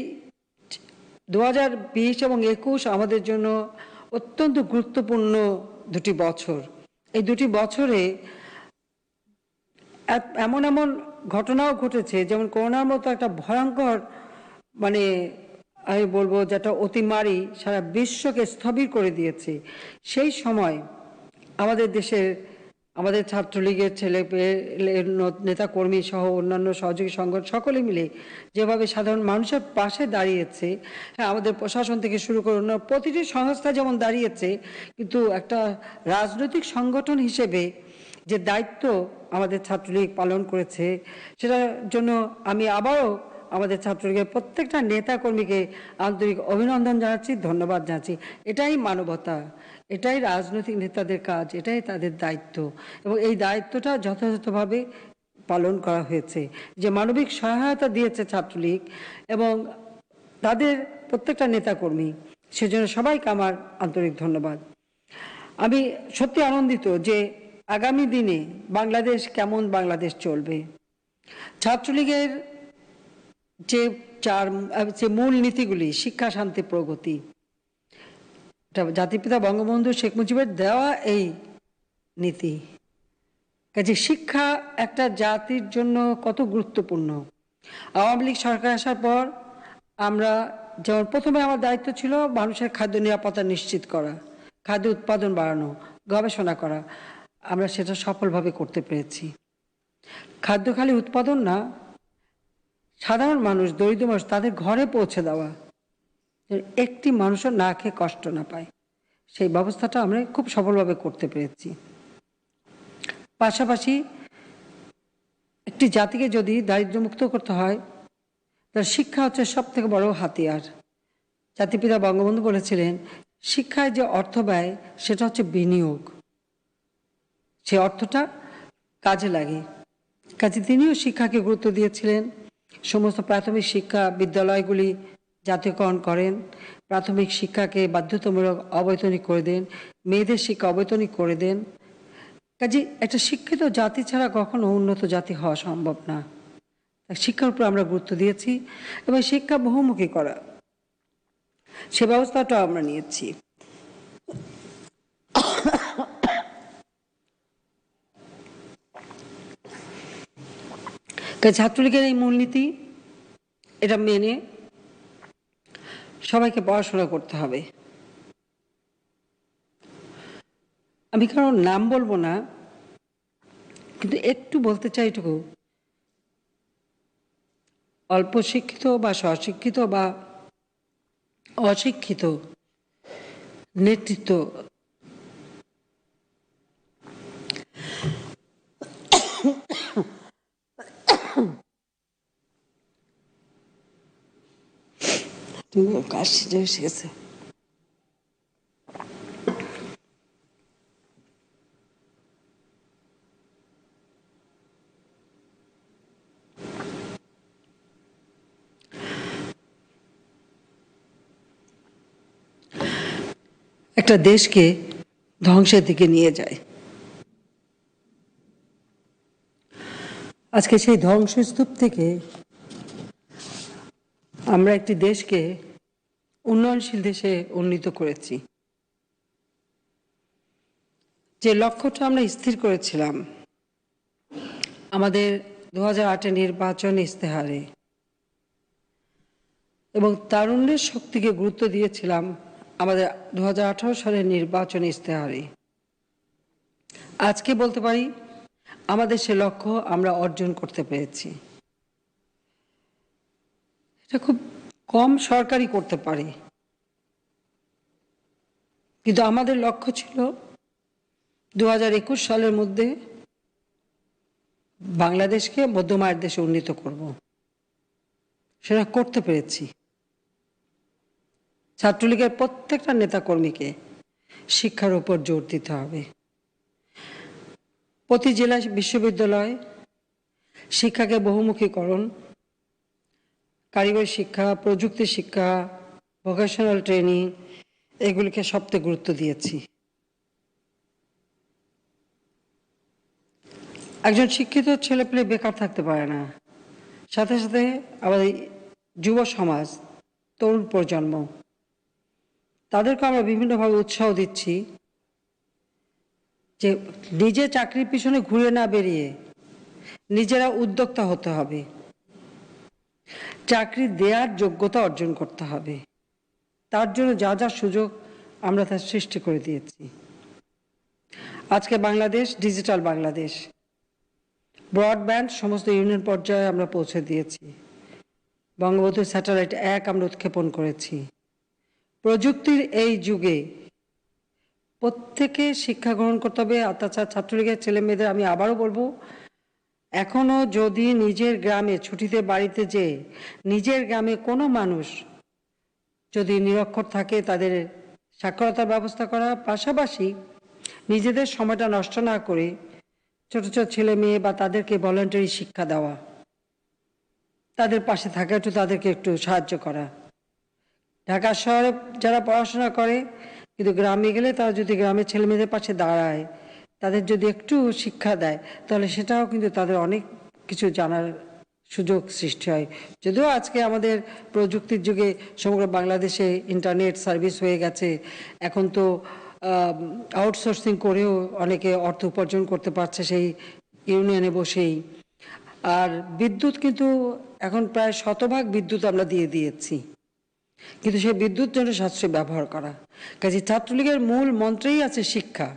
2020 এবং 21 আমাদের জন্য অত্যন্ত গুরুত্বপূর্ণ দুটি বছর। এই দুটি বছরে এমন এমন ঘটনাও ঘটেছে, যেমন করোনার মতো একটা ভয়ঙ্কর আমি বলবো যেটা অতিমারি সারা বিশ্বকে স্থবির করে দিয়েছে। সেই সময় আমাদের দেশের আমাদের ছাত্রলীগের নেতাকর্মী সহ অন্যান্য সহযোগী সংগঠন সকলে মিলে যেভাবে সাধারণ মানুষের পাশে দাঁড়িয়েছে, হ্যাঁ আমাদের প্রশাসন থেকে শুরু করে অন্য প্রতিটি সংস্থা যেমন দাঁড়িয়েছে, কিন্তু একটা রাজনৈতিক সংগঠন হিসেবে যে দায়িত্ব আমাদের ছাত্রলীগ পালন করেছে, সেটার জন্য আমি আবারও আমাদের ছাত্রলীগের প্রত্যেকটা নেতাকর্মীকে আন্তরিক অভিনন্দন জানাচ্ছি, ধন্যবাদ জানাচ্ছি। এটাই মানবতা, এটাই রাজনৈতিক নেতাদের কাজ, এটাই তাদের দায়িত্ব, এবং এই দায়িত্বটা যথাযথভাবে পালন করা হয়েছে। যে মানবিক সহায়তা দিয়েছে ছাত্রলীগ এবং তাদের প্রত্যেকটা নেতাকর্মী, সেজন্য সবাইকে আমার আন্তরিক ধন্যবাদ। আমি সত্যি আনন্দিত যে আগামী দিনে বাংলাদেশ কেমন বাংলাদেশ চলবে। ছাত্রলীগের যে মূল নীতিগুলি, শিক্ষা, শান্তি, প্রগতি, জাতিপিতা বঙ্গবন্ধু শেখ মুজিবের দেওয়া এই নীতি। কাজে শিক্ষা একটা জাতির জন্য কত গুরুত্বপূর্ণ। আওয়ামী লীগ সরকার আসার পর আমরা যেমন প্রথমে আমার দায়িত্ব ছিল মানুষের খাদ্য নিরাপত্তা নিশ্চিত করা, খাদ্য উৎপাদন বাড়ানো, গবেষণা করা, আমরা সেটা সফলভাবে করতে পেরেছি। খাদ্য খালি উৎপাদন না, সাধারণ মানুষ, দরিদ্র মানুষ, তাদের ঘরে পৌঁছে দেওয়া, একটি মানুষও না খেয়ে কষ্ট না পায়, সেই ব্যবস্থাটা আমরা খুব সফলভাবে করতে পেরেছি। পাশাপাশি একটি জাতিকে যদি দারিদ্র্যমুক্ত করতে হয়, তার শিক্ষা হচ্ছে সব থেকে বড় হাতিয়ার। জাতিপিতা বঙ্গবন্ধু বলেছিলেন, শিক্ষায় যে অর্থ ব্যয় সেটা হচ্ছে বিনিয়োগ, সে অর্থটা কাজে লাগে। কাজে তিনিও শিক্ষাকে গুরুত্ব দিয়েছিলেন। সমস্ত প্রাথমিক শিক্ষা বিদ্যালয়গুলি জাতীয়করণ করেন, প্রাথমিক শিক্ষাকে বাধ্যতামূলক অবৈতনিক করে দেন, মেয়েদের শিক্ষা অবৈতনিক করে দেন। কাজে একটা শিক্ষিত জাতি ছাড়া কখনো উন্নত জাতি হওয়া সম্ভব না। শিক্ষার উপর আমরা গুরুত্ব দিয়েছি এবং শিক্ষা বহুমুখী করা, সে ব্যবস্থাটাও আমরা নিয়েছি। ছাত্রলীগের এই মূলনীতি, এটা মেনে সবাইকে পড়াশোনা করতে হবে। আমি কারোর নাম বলবো না, কিন্তু একটু বলতে চাই এটুকু, অল্প শিক্ষিত বা স্বশিক্ষিত বা অশিক্ষিত নেতৃত্ব কাশি এসেছে। একটা দেশকে ধ্বংসের দিকে নিয়ে যায়। আজকে সেই ধ্বংসস্তূপ থেকে আমরা একটি দেশকে উন্নয়নশীল দেশে উন্নীত করেছি। যে লক্ষ্যটা আমরা স্থির করেছিলাম আমাদের 2008 নির্বাচন ইস্তেহারে, এবং তারুণ্যের শক্তিকে গুরুত্ব দিয়েছিলাম আমাদের 2018 সালের নির্বাচন ইস্তেহারে, আজকে বলতে পারি আমাদের সে লক্ষ্য আমরা অর্জন করতে পেরেছি। এটা খুব কম সরকারই করতে পারে, কিন্তু আমাদের লক্ষ্য ছিল 2021 সালের মধ্যে বাংলাদেশকে মধ্যম আয়ের দেশে উন্নীত করব, সেটা করতে পেরেছি। ছাত্রলীগের প্রত্যেকটা নেতাকর্মীকে শিক্ষার উপর জোর দিতে হবে। প্রতি জেলা বিশ্ববিদ্যালয় শিক্ষাকে বহুমুখীকরণ, কারিগরি শিক্ষা, প্রযুক্তি শিক্ষা, ভোকেশনাল ট্রেনিং, এগুলিকে সবচেয়ে গুরুত্ব দিয়েছি। একজন শিক্ষিত ছেলেপেলে বেকার থাকতে পারে না। সাথে সাথে আমাদের যুব সমাজ, তরুণ প্রজন্ম, তাদেরকে আমরা বিভিন্নভাবে উৎসাহ দিচ্ছি যে নিজে চাকরির পিছনে ঘুরে না বেরিয়ে নিজেরা উদ্যোক্তা হতে হবে, চাকরি দেওয়ার যোগ্যতা অর্জন করতে হবে। তার জন্য যা যা সুযোগ আমরা তার সৃষ্টি করে দিয়েছি। আজকে বাংলাদেশ ডিজিটাল বাংলাদেশ, ব্রডব্যান্ড সমস্ত ইউনিয়ন পর্যায়ে আমরা পৌঁছে দিয়েছি। বঙ্গবন্ধু স্যাটেলাইট 1 আমরা উৎক্ষেপণ করেছি। প্রযুক্তির এই যুগে প্রত্যেকে শিক্ষা গ্রহণ করতে হবে। তাছাড়া ছাত্রলীগের ছেলে মেয়েদের আমি আবারও বলবো, এখনো যদি নিজের গ্রামে ছুটিতে বাড়িতে যেয়ে নিজের গ্রামে কোনো মানুষ যদি নিরক্ষর থাকে তাদের সাক্ষরতার ব্যবস্থা করা, পাশাপাশি নিজেদের সময়টা নষ্ট না করে ছোট ছোট ছেলে মেয়ে বা তাদেরকে ভলান্টারি শিক্ষা দেওয়া, তাদের পাশে থাকা, একটু তাদেরকে একটু সাহায্য করা। ঢাকা শহরে যারা পড়াশোনা করে কিন্তু গ্রামে গেলে তারা যদি গ্রামের ছেলে মেয়েদের পাশে দাঁড়ায়, তাদের যদি একটু শিক্ষা দেয়, তাহলে সেটাও কিন্তু তাদের অনেক কিছু জানার সুযোগ সৃষ্টি হয়। যদিও আজকে আমাদের প্রযুক্তির যুগে সমগ্র বাংলাদেশে ইন্টারনেট সার্ভিস হয়ে গেছে, এখন তো আউটসোর্সিং করেও অনেকে অর্থ উপার্জন করতে পারছে সেই ইউনিয়নে বসেই। আর বিদ্যুৎ কিন্তু এখন প্রায় 100% বিদ্যুৎ আমরা দিয়ে দিয়েছি, কিন্তু সেই বিদ্যুৎ যেন সাশ্রয়ী ব্যবহার করা। কাজে ছাত্রলীগের মূল মন্ত্রেই আছে শিক্ষা।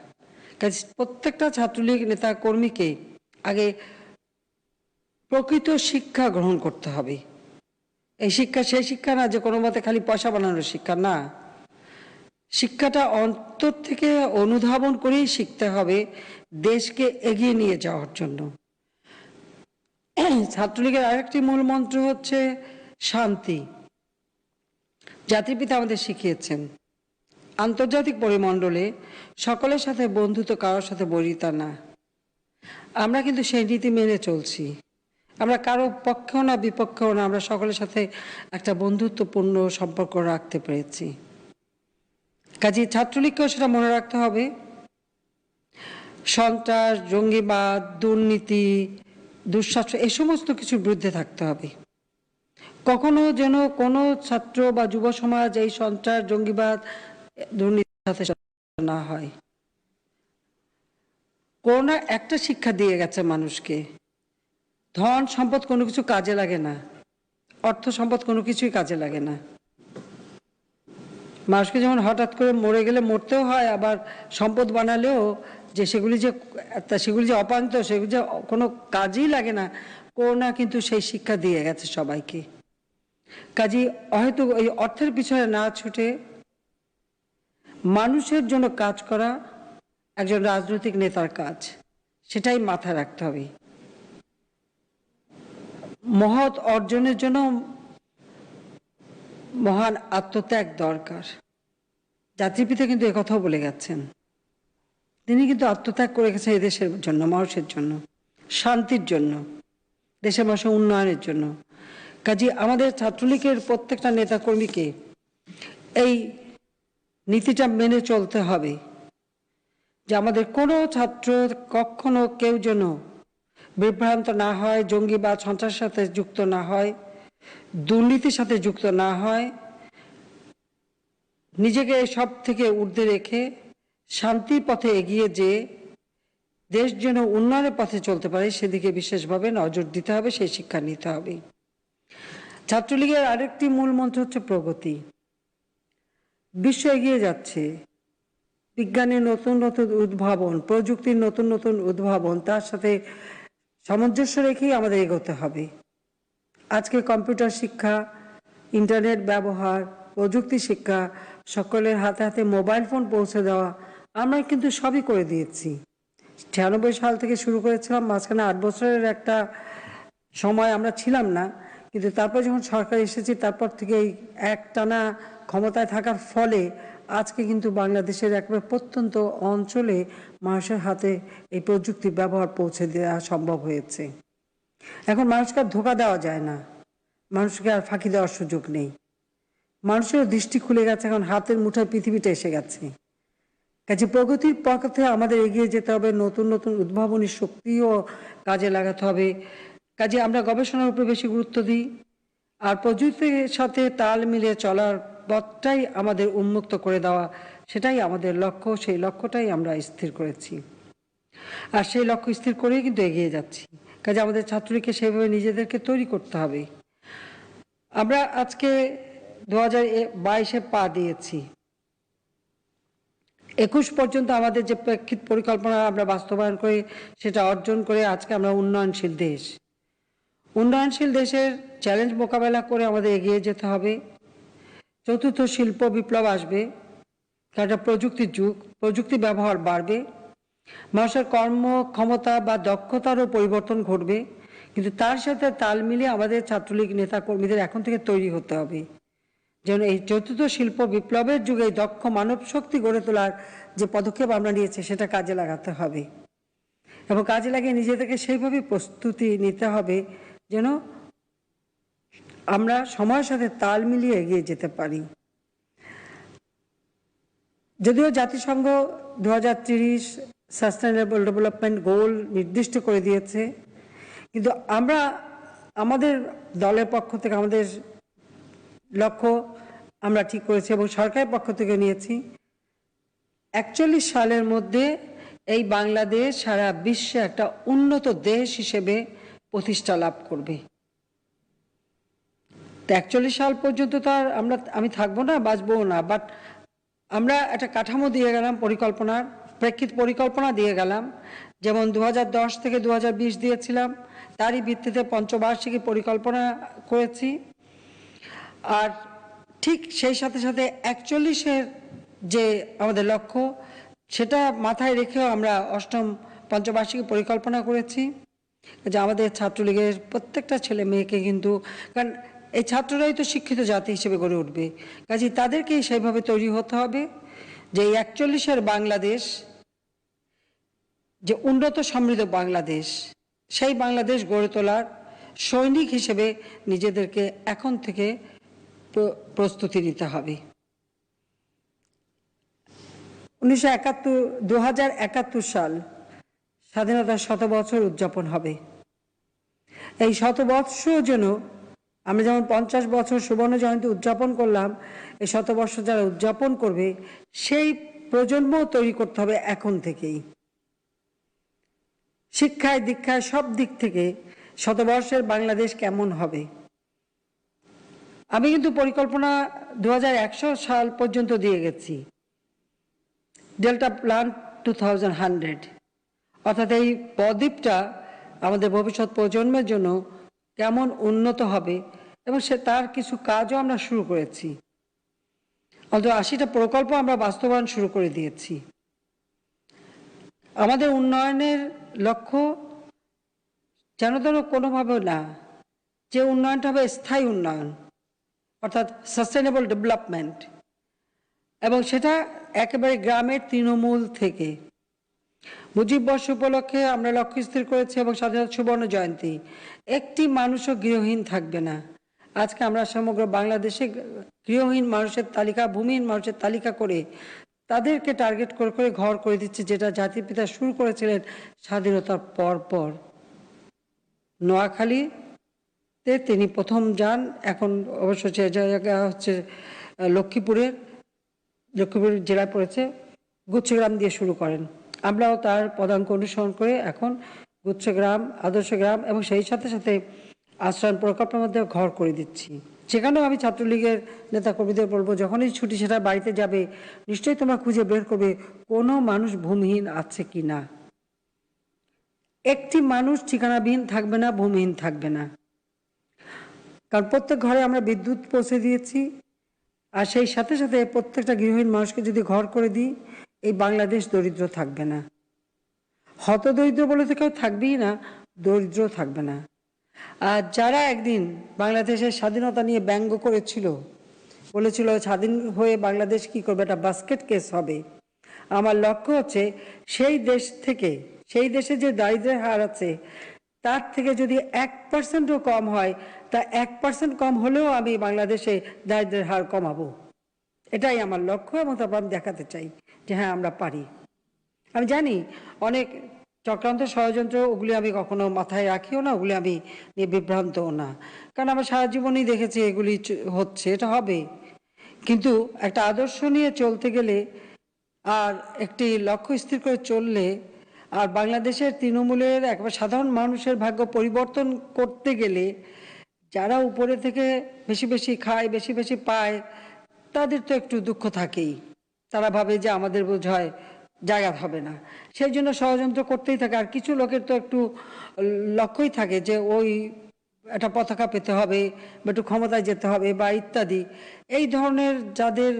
কাজে প্রত্যেকটা ছাত্রলীগ নেতা কর্মীকে আগে প্রকৃত শিক্ষা গ্রহণ করতে হবে। এই শিক্ষা সেই শিক্ষা না যে কোনো মতে খালি পয়সা বানানোর শিক্ষা, না। শিক্ষাটা অন্তর থেকে অনুধাবন করেই শিখতে হবে দেশকে এগিয়ে নিয়ে যাওয়ার জন্য। ছাত্রলীগের আরেকটি মূল মন্ত্র হচ্ছে শান্তি। জাতির পিতা আমাদের শিখিয়েছেন আন্তর্জাতিক পরিমণ্ডলে সকলের সাথে বন্ধুত্ব, কারোর সাথে বৈরিতা না। আমরা কিন্তু সেই নীতি মেনে চলছি। আমরা কারো পক্ষেও না বিপক্ষেও না, আমরা সকলের সাথে একটা বন্ধুত্বপূর্ণ সম্পর্ক রাখতে পেরেছি। কাজে ছাত্রলীগকেও সেটা মনে রাখতে হবে। সন্ত্রাস, জঙ্গিবাদ, দুর্নীতি, দুঃশাসন, এই সমস্ত কিছুর বিরুদ্ধে থাকতে হবে। কখনো যেন কোনো ছাত্র বা যুব সমাজ এই সন্ত্রাস, জঙ্গিবাদ, দুর্নীতির সাথে না হয়। করোনা একটা শিক্ষা দিয়ে গেছে মানুষকে, ধন সম্পদ কোনো কিছু কাজে লাগে না, অর্থ সম্পদ কোনো কিছুই কাজে লাগে না। মানুষকে যেমন হঠাৎ করে মরে গেলে মরতেও হয়, আবার সম্পদ বানালেও যে সেগুলি যে অপান্ত, সেগুলি যে কোনো কাজেই লাগে না। করোনা কিন্তু সেই শিক্ষা দিয়ে গেছে সবাইকে। কাজেই হয়তো ওই অর্থের পিছনে না ছুটে মানুষের জন্য কাজ করা একজন রাজনৈতিক নেতার কাজ, সেটাই মাথায় রাখতে হবে। মহৎ অর্জনের জন্য মহান আত্মত্যাগ দরকার। জাতির পিতা কিন্তু একথাও বলে গেছেন, তিনি কিন্তু আত্মত্যাগ করে গেছেন এই দেশের জন্য, মানুষের জন্য, শান্তির জন্য, দেশের মানুষের উন্নয়নের জন্য। কাজে আমাদের ছাত্রলীগের প্রত্যেকটা নেতাকর্মীকে এই নীতিটা মেনে চলতে হবে যে আমাদের কোনো ছাত্র কখনো কেউ যেন বিভ্রান্ত না হয়, জঙ্গিবাদ, সন্ত্রাসের সাথে যুক্ত না হয়, দুর্নীতির সাথে যুক্ত না হয়, নিজেকে সব থেকে ঊর্ধ্বে রেখে শান্তির পথে এগিয়ে যেয়ে দেশ যেন উন্নয়নের পথে চলতে পারে সেদিকে বিশেষভাবে নজর দিতে হবে, সেই শিক্ষা নিতে হবে। ছাত্রলীগের আরেকটি মূল মন্ত্র হচ্ছে প্রগতি। বিশ্ব এগিয়ে যাচ্ছে, বিজ্ঞানের নতুন নতুন উদ্ভাবন, প্রযুক্তির নতুন নতুন উদ্ভাবন, তার সাথে সামঞ্জস্য রেখেই আমাদের এগোতে হবে। আজকে কম্পিউটার শিক্ষা, ইন্টারনেট ব্যবহার, প্রযুক্তি শিক্ষা, সকলের হাতে হাতে মোবাইল ফোন পৌঁছে দেওয়া, আমরা কিন্তু সবই করে দিয়েছি। 96 সাল থেকে শুরু করেছিলাম, মাঝখানে 8 বছরের একটা সময় আমরা ছিলাম না, কিন্তু তারপর যখন সরকার এসেছে তারপর থেকে এই একটানা ক্ষমতায় থাকার ফলে আজকে কিন্তু বাংলাদেশের একেবারে প্রত্যন্ত অঞ্চলে মানুষের হাতে এই প্রযুক্তির ব্যবহার পৌঁছে দেওয়া সম্ভব হয়েছে। এখন মানুষকে আর ধোঁকা দেওয়া যায় না, মানুষকে আর ফাঁকি দেওয়ার সুযোগ নেই। মানুষের দৃষ্টি খুলে গেছে, এখন হাতের মুঠোয় পৃথিবীটা এসে গেছে। কাজে প্রগতির পথে আমাদের এগিয়ে যেতে হবে, নতুন নতুন উদ্ভাবনী শক্তিও কাজে লাগাতে হবে। কাজে আমরা গবেষণার উপর বেশি গুরুত্ব দিই, আর প্রযুক্তির সাথে তাল মিলিয়ে চলার পথটাই আমাদের উন্মুক্ত করে দেওয়া, সেটাই আমাদের লক্ষ্য। সেই লক্ষ্যটাই আমরা স্থির করেছি, আর সেই লক্ষ্য স্থির করেই কিন্তু এগিয়ে যাচ্ছি। কাজে আমাদের ছাত্রীকে সেভাবে নিজেদেরকে তৈরি করতে হবে। আমরা আজকে 2022-এ পা দিয়েছি। 21 পর্যন্ত আমাদের যে প্রেক্ষিত পরিকল্পনা আমরা বাস্তবায়ন করি, সেটা অর্জন করে আজকে আমরা উন্নয়নশীল দেশ। উন্নয়নশীল দেশের চ্যালেঞ্জ মোকাবেলা করে আমাদের এগিয়ে যেতে হবে। চতুর্থ শিল্প বিপ্লব আসবে, একটা প্রযুক্তির যুগ, প্রযুক্তি ব্যবহার বাড়বে, মানুষের কর্মক্ষমতা বা দক্ষতারও পরিবর্তন ঘটবে। কিন্তু তার সাথে তাল মিলিয়ে আমাদের ছাত্রলীগ নেতা কর্মীদের এখন থেকে তৈরি হতে হবে, যেন এই চতুর্থ শিল্প বিপ্লবের যুগে দক্ষ মানব শক্তি গড়ে তোলার যে পদক্ষেপ আমরা নিয়েছি সেটা কাজে লাগাতে হবে, এবং কাজে লাগিয়ে নিজেদেরকে সেইভাবে প্রস্তুতি নিতে হবে যেন আমরা সময়ের সাথে তাল মিলিয়ে এগিয়ে যেতে পারি। যদিও জাতিসংঘ 2030 সাস্টেইনেবল ডেভেলপমেন্ট গোল নির্দিষ্ট করে দিয়েছে, কিন্তু আমরা আমাদের দলের পক্ষ থেকে আমাদের লক্ষ্য আমরা ঠিক করেছি এবং সরকারের পক্ষ থেকে নিয়েছি, 41 সালের মধ্যে এই বাংলাদেশ সারা বিশ্বে একটা উন্নত দেশ হিসেবে প্রতিষ্ঠা লাভ করবে। 41 সাল পর্যন্ত তো আর আমি থাকবো না, বাঁচবো না, বাট আমরা একটা কাঠামো দিয়ে গেলাম, পরিকল্পনার প্রেক্ষিত পরিকল্পনা দিয়ে গেলাম। যেমন 2010 থেকে 2020 দিয়েছিলাম, তারই ভিত্তিতে পঞ্চবার্ষিকী পরিকল্পনা করেছি। আর ঠিক সেই সাথে সাথে 41-এর যে আমাদের লক্ষ্য, সেটা মাথায় রেখেও আমরা 8ম পঞ্চবার্ষিকী পরিকল্পনা করেছি, যে আমাদের ছাত্রলীগের প্রত্যেকটা ছেলে মেয়েকে কিন্তু, কারণ এই ছাত্ররাই তো শিক্ষিত জাতি হিসেবে গড়ে উঠবে, কাজে তাদেরকেই সেইভাবে তৈরি হতে হবে যে এই 41-এর বাংলাদেশ, যে উন্নত সমৃদ্ধ বাংলাদেশ, সেই বাংলাদেশ গড়ে তোলার সৈনিক হিসেবে নিজেদেরকে এখন থেকে প্রস্তুতি নিতে হবে। 2071 সাল স্বাধীনতার 100 বছর উদযাপন হবে। এই 100 বৎসর যেন আমরা যেমন 50 বছর সুবর্ণ জয়ন্তী উদযাপন করলাম, এই 100 বছর যারা উদযাপন করবে সেই প্রজন্ম তৈরি করতে হবে এখন থেকেই। শিক্ষায় দীক্ষায় সব দিক থেকে 100 বর্ষের বাংলাদেশ কেমন হবে। আমি কিন্তু পরিকল্পনা 2100 সাল পর্যন্ত দিয়ে গেছি, ডেল্টা প্ল্যান 2100, অর্থাৎ এই বদ্বীপটা আমাদের ভবিষ্যৎ প্রজন্মের জন্য কেমন উন্নত হবে, এবং তার কিছু কাজও আমরা শুরু করেছি। অন্তত 80টা প্রকল্প আমরা বাস্তবায়ন শুরু করে দিয়েছি। আমাদের উন্নয়নের লক্ষ্য যেন ধরো কোনোভাবে না, যে উন্নয়নটা হবে স্থায়ী উন্নয়ন, অর্থাৎ সাস্টেইনেবল ডেভেলপমেন্ট, এবং সেটা একেবারে গ্রামের তৃণমূল থেকে। মুজিব বর্ষ উপলক্ষে আমরা লক্ষ্য স্থির করেছি এবং স্বাধীনতা সুবর্ণ জয়ন্তী, একটি মানুষও গৃহহীন থাকবে না। আজকে আমরা সমগ্র বাংলাদেশে গৃহহীন মানুষের তালিকা, ভূমিহীন মানুষের তালিকা করে তাদেরকে টার্গেট করে করে ঘর করে দিচ্ছে, যেটা জাতির পিতা শুরু করেছিলেন স্বাধীনতার পর। নোয়াখালীতে তিনি প্রথম যান, এখন অবশ্য সে জায়গা হচ্ছে লক্ষ্মীপুর জেলায় পড়েছে, গুচ্ছগ্রাম দিয়ে শুরু করেন। আমরাও তার পদাঙ্ক অনুসরণ করে এখন গুচ্ছগ্রাম, আদর্শ গ্রাম এবং সেই সাথে সাথে আশ্রয়ণ প্রকল্পের মধ্যে ঘর করে দিচ্ছি। সেখানেও আমি ছাত্রলীগের নেতাকর্মীদের বলবো, যখনই ছুটি সেটা বাড়িতে যাবে, নিশ্চয়ই তোমরা খুঁজে বের করবে কোনো মানুষ ভূমিহীন আছে কি না। একটি মানুষ ঠিকানাবিহীন থাকবে না, ভূমিহীন থাকবে না, কারণ প্রত্যেক ঘরে আমরা বিদ্যুৎ পৌঁছে দিয়েছি। আর সেই সাথে সাথে প্রত্যেকটা গৃহহীন মানুষকে যদি ঘর করে দিই, এই বাংলাদেশ দরিদ্র থাকবে না। হতদরিদ্র বলে তো কেউ থাকবেই না, দরিদ্র থাকবে না। আর যারা একদিন বাংলাদেশের স্বাধীনতা নিয়ে ব্যঙ্গ করেছিল, বলেছিল স্বাধীন হয়ে বাংলাদেশ কি করবে, একটা বাস্কেট কেস হবে, আমার লক্ষ্য হচ্ছে সেই দেশ থেকে, সেই দেশে যে দারিদ্র্যের হার আছে তার থেকে যদি 1%ও কম হয়, তা 1% কম হলেও আমি বাংলাদেশে দারিদ্র্যের হার কমাবো। এটাই আমার লক্ষ্য, এবং তারপর আমি দেখাতে চাই যে হ্যাঁ আমরা পারি। আমি জানি অনেক চক্রান্ত ষড়যন্ত্র, ওগুলি আমি কখনো মাথায় রাখিও না, ওগুলি আমি নিয়ে বিভ্রান্তও না, কারণ আমার সারা জীবনই দেখেছি এগুলি হচ্ছে, এটা হবে। কিন্তু একটা আদর্শ নিয়ে চলতে গেলে আর একটি লক্ষ্য স্থির করে চললে, আর বাংলাদেশের তৃণমূলের একবার সাধারণ মানুষের ভাগ্য পরিবর্তন করতে গেলে যারা উপরে থেকে বেশি বেশি খায়, বেশি বেশি পায়, তাদের তো একটু দুঃখ থাকেই। তারা ভাবে যে আমাদের বোধ হয় জায়গা হবে না, সেই জন্য ষড়যন্ত্র করতেই থাকে। আর কিছু লোকের তো একটু লক্ষ্যই থাকে যে ওই একটা পতাকা পেতে হবে বা একটু ক্ষমতায় যেতে হবে বা ইত্যাদি। এই ধরনের যাদের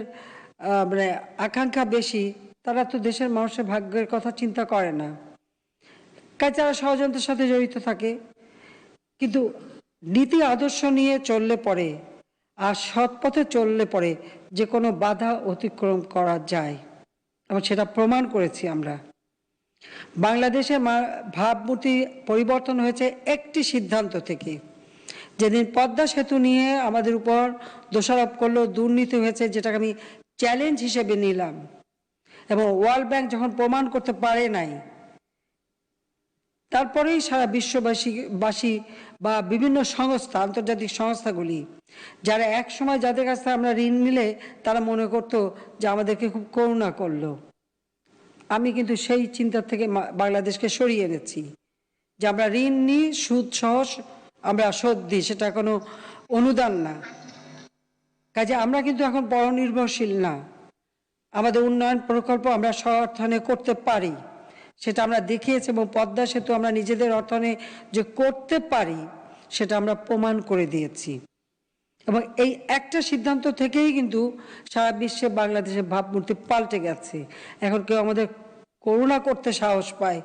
মানে আকাঙ্ক্ষা বেশি, তারা তো দেশের মানুষের ভাগ্যের কথা চিন্তা করে না, কাজে তারা ষড়যন্ত্রের সাথে জড়িত থাকে। কিন্তু নীতি আদর্শ নিয়ে চললে পরে আর সৎ পথে চললে পরে যে কোনো বাধা অতিক্রম করা যায়, এবং সেটা প্রমাণ করেছি আমরা। বাংলাদেশের ভাবমূর্তি পরিবর্তন হয়েছে একটি সিদ্ধান্ত থেকে। যেদিন পদ্মা সেতু নিয়ে আমাদের উপর দোষারোপ করলো দুর্নীতি হয়েছে, যেটাকে আমি চ্যালেঞ্জ হিসেবে নিলাম, এবং ওয়ার্ল্ড ব্যাংক যখন প্রমাণ করতে পারে নাই, তারপরেই সারা বিশ্ববাসী বা বিভিন্ন সংস্থা, আন্তর্জাতিক সংস্থাগুলি, যারা এক সময় যাদের কাছ থেকে আমরা ঋণ নিলে তারা মনে করতো যে আমাদেরকে খুব করুণা করলো, আমি কিন্তু সেই চিন্তা থেকে বাংলাদেশকে সরিয়ে এনেছি যে আমরা ঋণ নিই, সুদ সহ আমরা শোধ দিই, সেটা কোনো অনুদান না। কাজে আমরা কিন্তু এখন পরনির্ভরশীল না, আমাদের উন্নয়ন প্রকল্প আমরা স্ব-অর্থায়নে করতে পারি, সেটা আমরা দেখিয়েছি। এবং পদ্মা সেতু আমরা নিজেদের অর্থায়নে যে করতে পারি সেটা আমরা প্রমাণ করে দিয়েছি। এবং এই একটা সিদ্ধান্ত থেকেই কিন্তু সারা বিশ্বে বাংলাদেশের ভাবমূর্তি পাল্টে গেছে। এখন কেউ আমাদের করুণা করতে সাহস পায়,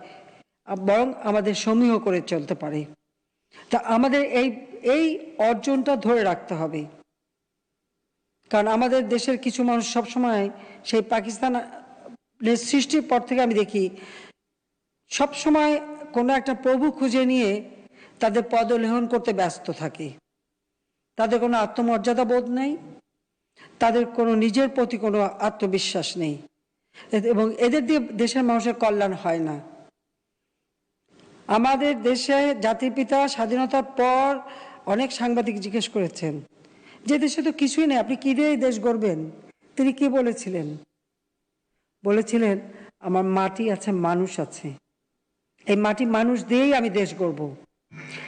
বরং আমাদের সমীহ করে চলতে পারে। তা আমাদের এই অর্জনটা ধরে রাখতে হবে, কারণ আমাদের দেশের কিছু মানুষ সবসময় সেই পাকিস্তানের সৃষ্টির পর থেকে আমি দেখি সবসময় কোনো একটা প্রভু খুঁজে নিয়ে তাদের পদলেহন করতে ব্যস্ত থাকে। তাদের কোনো আত্মমর্যাদা বোধ নেই, তাদের কোনো নিজের প্রতি কোনো আত্মবিশ্বাস নেই, এবং এদের দিয়ে দেশের মানুষের কল্যাণ হয় না। আমাদের দেশে জাতির পিতা স্বাধীনতার পর অনেক সাংবাদিক জিজ্ঞেস করেছেন যে দেশে তো কিছুই নেই, আপনি কি দিয়ে এই দেশ গড়বেন? তিনি কি বলেছিলেন? বলেছিলেন আমার মাটি আছে, মানুষ আছে, এই মাটি মানুষ দিয়েই আমি দেশ গড়ব।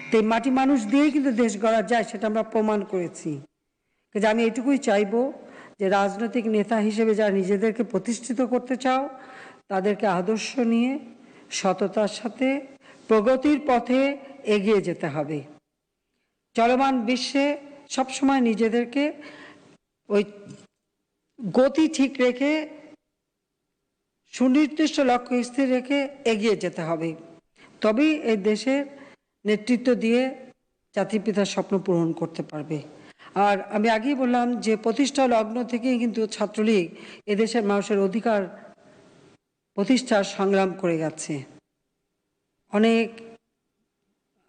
তো এই মাটি মানুষ দিয়েই কিন্তু দেশ গড়া যায়, সেটা আমরা প্রমাণ করেছি। কাজে আমি এটুকুই চাইবো যে রাজনৈতিক নেতা হিসেবে যারা নিজেদেরকে প্রতিষ্ঠিত করতে চাও, তাদেরকে আদর্শ নিয়ে সততার সাথে প্রগতির পথে এগিয়ে যেতে হবে। চলমান বিশ্বে সবসময় নিজেদেরকে ওই গতি ঠিক রেখে সুনির্দিষ্ট লক্ষ্য স্থির রেখে এগিয়ে যেতে হবে, তবেই এই দেশের নেতৃত্ব দিয়ে জাতির পিতার স্বপ্ন পূরণ করতে পারবে। আর আমি আগেই বললাম যে প্রতিষ্ঠা লগ্ন থেকেই কিন্তু ছাত্রলীগ এদেশের মানুষের অধিকার প্রতিষ্ঠার সংগ্রাম করে গেছে। অনেক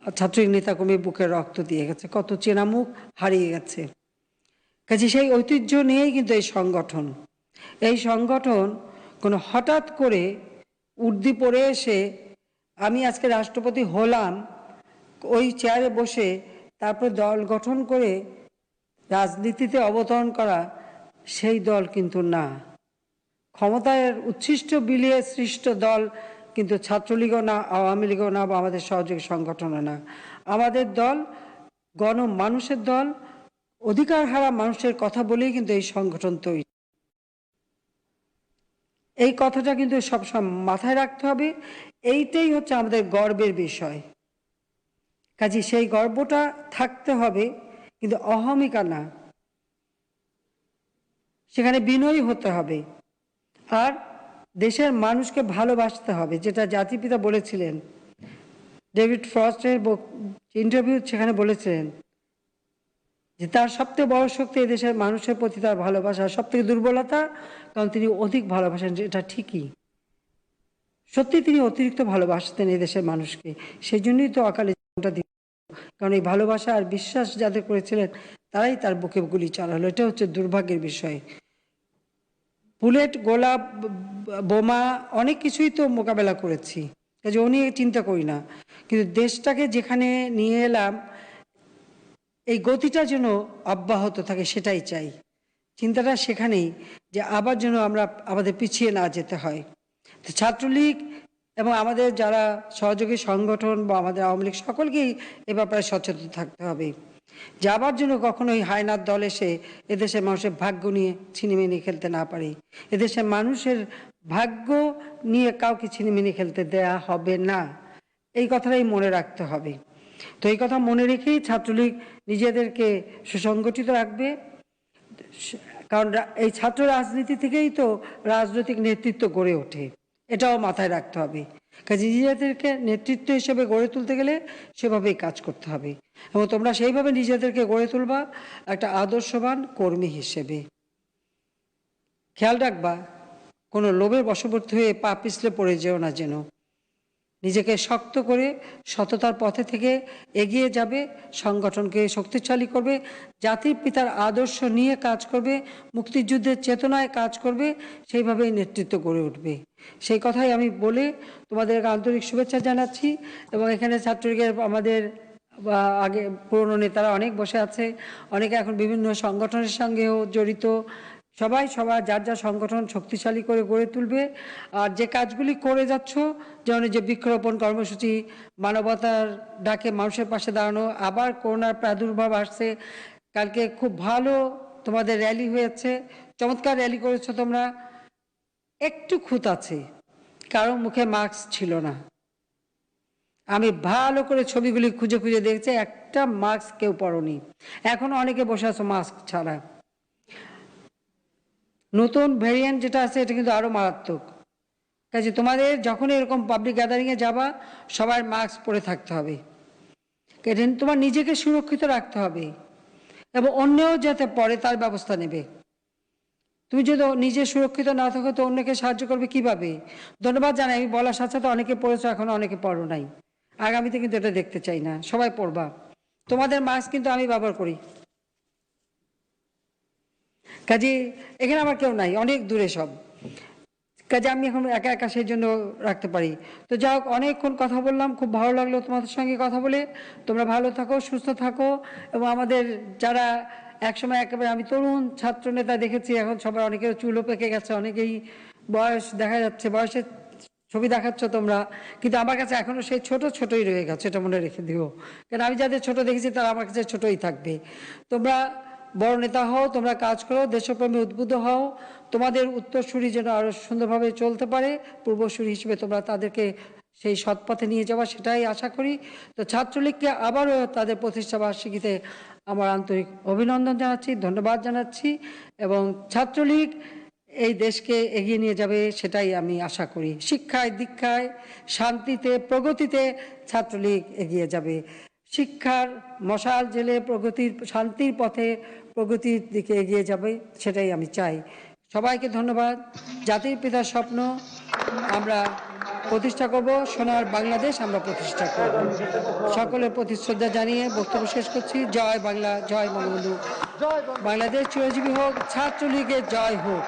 ছাত্রলীগ নেতাকর্মী বুকের রক্ত দিয়ে গেছে, কত চেনা মুখ হারিয়ে গেছে। কাজে সেই ঐতিহ্য নিয়েই কিন্তু এই সংগঠন কোনো হঠাৎ করে উর্দি পড়ে এসে আমি আজকে রাষ্ট্রপতি হলাম ওই চেয়ারে বসে তারপর দল গঠন করে রাজনীতিতে অবতরণ করা, সেই দল কিন্তু না। ক্ষমতায় উচ্ছিষ্ট বিলিয়ে সৃষ্ট দল কিন্তু ছাত্রলীগও না, আওয়ামী লীগও না, বা আমাদের সহযোগী সংগঠনও না। আমাদের দল গণমানুষের দল, অধিকার হারা মানুষের কথা বলেই কিন্তু এই সংগঠন তৈরি। এই কথাটা কিন্তু সবসময় মাথায় রাখতে হবে, এইটাই হচ্ছে আমাদের গর্বের বিষয়। কাজে সেই গর্বটা থাকতে হবে, কিন্তু অহমিকা না, সেখানে বিনয়ী হতে হবে। আর দেশের মানুষকে ভালোবাসতে হবে, যেটা জাতিপিতা বলেছিলেন। ডেভিড ফ্রস্টের ইন্টারভিউ সেখানে বলেছিলেন যে তার সবথেকে বড় শক্তি এই দেশের মানুষের প্রতি তার ভালোবাসা, সবথেকে দুর্বলতা কারণ তিনি অধিক ভালোবাসেন। এটা ঠিকই, সত্যি তিনি অতিরিক্ত ভালোবাসতেন এই দেশের মানুষকে, সেই জন্যই তো অকালে জীবনটা দিল। কারণ এই ভালোবাসা আর বিশ্বাস যাদের করেছিলেন তারাই তার বুকে গুলি চালালো। এটা হচ্ছে দুর্ভাগ্যের বিষয়। বুলেট, গোলা, বোমা অনেক কিছুই তো মোকাবেলা করেছি, কাজে ও নিয়ে চিন্তা করি না, কিন্তু দেশটাকে যেখানে নিয়ে এলাম এই গতিটা যেন অব্যাহত থাকে সেটাই চাই। চিন্তাটা সেখানেই যে আবার যেন আমরা আমাদের পিছিয়ে না যেতে হয়। তো ছাত্রলীগ এবং আমাদের যারা সহযোগী সংগঠন বা আমাদের আওয়ামী লীগ সকলকেই এ ব্যাপারে সচেতন থাকতে হবে যে আবার যেন কখনো ওই হায়নার দল এসে এদেশের মানুষের ভাগ্য নিয়ে ছিনিমিনি খেলতে না পারে। এদেশের মানুষের ভাগ্য নিয়ে কাউকে ছিনিমিনি খেলতে দেয়া হবে না, এই কথাটাই মনে রাখতে হবে। তো এই কথা মনে রেখেই ছাত্রলীগ নিজেদেরকে সুসংগঠিত রাখবে, কারণ এই ছাত্র রাজনীতি থেকেই তো রাজনৈতিক নেতৃত্ব গড়ে ওঠে, এটাও মাথায় রাখতে হবে। কাজে নিজেদেরকে নেতৃত্ব হিসেবে গড়ে তুলতে গেলে সেভাবেই কাজ করতে হবে এবং তোমরা সেইভাবে নিজেদেরকে গড়ে তুলবা একটা আদর্শবান কর্মী হিসেবে। খেয়াল রাখবা কোনো লোভের বশবর্তী হয়ে পা পিছলে পড়ে যেও না, যেন নিজেকে শক্ত করে সততার পথে থেকে এগিয়ে যাবে, সংগঠনকে শক্তিশালী করবে, জাতির পিতার আদর্শ নিয়ে কাজ করবে, মুক্তিযুদ্ধের চেতনায় কাজ করবে, সেইভাবেই নেতৃত্ব গড়ে উঠবে। সেই কথাই আমি বলে তোমাদের আন্তরিক শুভেচ্ছা জানাচ্ছি। এবং এখানে ছাত্রলীগের আমাদের আগে পুরনো নেতারা অনেক বসে আছে, অনেকে এখন বিভিন্ন সংগঠনের সঙ্গেও জড়িত। সবাই সবার যার যার সংগঠন শক্তিশালী করে গড়ে তুলবে। আর যে কাজগুলি করে যাচ্ছ, যেমন যে বৃক্ষরোপণ কর্মসূচি, মানবতার ডাকে মানুষের পাশে দাঁড়ানো, আবার করোনার প্রাদুর্ভাব আসছে, কালকে খুব ভালো তোমাদের র্যালি হয়েছে, চমৎকার র্যালি করেছো তোমরা। একটু খুঁত আছে, কারো মুখে মাস্ক ছিল না, আমি ভালো করে ছবিগুলি খুঁজে খুঁজে দেখছি, একটা মাস্ক কেউ পরনি। এখন অনেকে বসে আছো মাস্ক ছাড়া। নতুন ভ্যারিয়েন্ট যেটা আছে এটা কিন্তু আরো মারাত্মক। কাজে তোমাদের যখন এরকম পাবলিক গ্যাদারিংয়ে যাবা সবার মাস্ক পরে থাকতে হবে, কারণ তোমার নিজেকে সুরক্ষিত রাখতে হবে এবং অন্যও যাতে পরে তার ব্যবস্থা নেবে। তুমি যদি নিজে সুরক্ষিত না থাকো তো অন্যকে সাহায্য করবে কিভাবে? ধন্যবাদ জানাই, আমি বলার সাথে সাথে অনেকে পড়েছো, এখন অনেকে পড়ো নাই। আগামীতে কিন্তু এটা দেখতে চাই না, সবাই পড়বা। তোমাদের মাস্ক কিন্তু আমি ব্যবহার করি, কাজে এখানে আমার কেউ নাই, অনেক দূরে সব, কাজে আমি এখন একা একা সেই জন্য রাখতে পারি। তো যাই হোক, অনেকক্ষণ কথা বললাম, খুব ভালো লাগলো তোমাদের সঙ্গে কথা বলে। তোমরা ভালো থাকো, সুস্থ থাকো এবং আমাদের যারা একসময় একেবারে আমি তরুণ ছাত্র নেতা দেখেছি, এখন সবার অনেকের চুলও পেকে গেছে, অনেকেই বয়স দেখা যাচ্ছে, বয়সের ছবি দেখাচ্ছ তোমরা, কিন্তু আমার কাছে এখনো সেই ছোট ছোটই রয়ে গেছে, এটা মনে রেখে দিও। কারণ আমি যাদের ছোট দেখেছি তারা আমার কাছে ছোটই থাকবে। তোমরা বড় নেতা হও, তোমরা কাজ করো, দেশপ্রেমে উদ্বুদ্ধ হও, তোমাদের উত্তরসূরি যেন আরো সুন্দরভাবে চলতে পারে, পূর্বসূরি হিসেবে তোমরা তাদেরকে সেই সৎপথে নিয়ে যাওয়া, সেটাই আশা করি। তো ছাত্রলীগকে আবারও তাদের প্রতিষ্ঠা বার্ষিকীতে আমার আন্তরিক অভিনন্দন জানাচ্ছি, ধন্যবাদ জানাচ্ছি এবং ছাত্রলীগ এই দেশকে এগিয়ে নিয়ে যাবে সেটাই আমি আশা করি। শিক্ষায়, দীক্ষায়, শান্তিতে, প্রগতিতে ছাত্রলীগ এগিয়ে যাবে। শিক্ষার মশাল জেলে প্রগতির, শান্তির পথে প্রগতির দিকে এগিয়ে যাবে, সেটাই আমি চাই। সবাইকে ধন্যবাদ। জাতির পিতার স্বপ্ন আমরা প্রতিষ্ঠা করব, সোনার বাংলাদেশ আমরা প্রতিষ্ঠা করব। সকলের প্রতি শ্রদ্ধা জানিয়ে বক্তব্য শেষ করছি। জয় বাংলা, জয় বঙ্গবন্ধু, বাংলাদেশ চিরজীবী হোক, ছাত্রলীগের জয় হোক।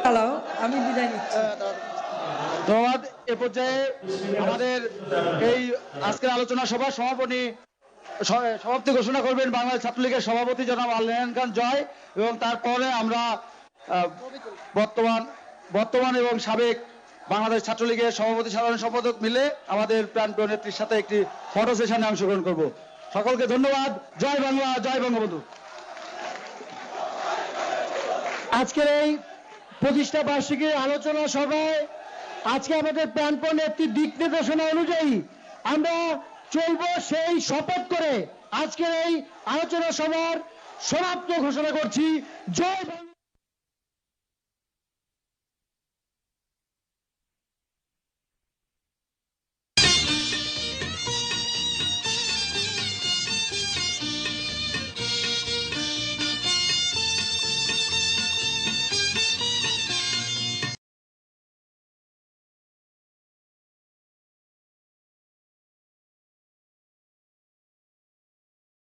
হ্যালো, আমি বিদায় নিচ্ছি। ধন্যবাদ। এ পর্যায়ে আমাদের এই আজকের আলোচনা সভা সমাপ্তি ঘোষণা করবেন বাংলাদেশ ছাত্রলীগের সভাপতি জনাব আল রায়হান খান জয়, এবং তারপরে আমরা বর্তমান এবং সাবেক বাংলাদেশ ছাত্রলীগের সভাপতি সাধারণ সম্পাদক মিলে আমাদের প্রাণপ্রিয় নেত্রীর সাথে একটি ফটো সেশনে অংশগ্রহণ করব। সকলকে ধন্যবাদ। জয় বাংলা, জয় বঙ্গবন্ধু। আজকের এই প্রতিষ্ঠা বার্ষিকী আলোচনা সভায় আজকে আমাদের প্রাণপ্রিয় নেত্রীর দিক নির্দেশনা অনুযায়ী আমরা চলব সেই শপথ করে আজকের এই আলোচনা সভার সমাপ্ত ঘোষণা করছি। জয় বাংলা।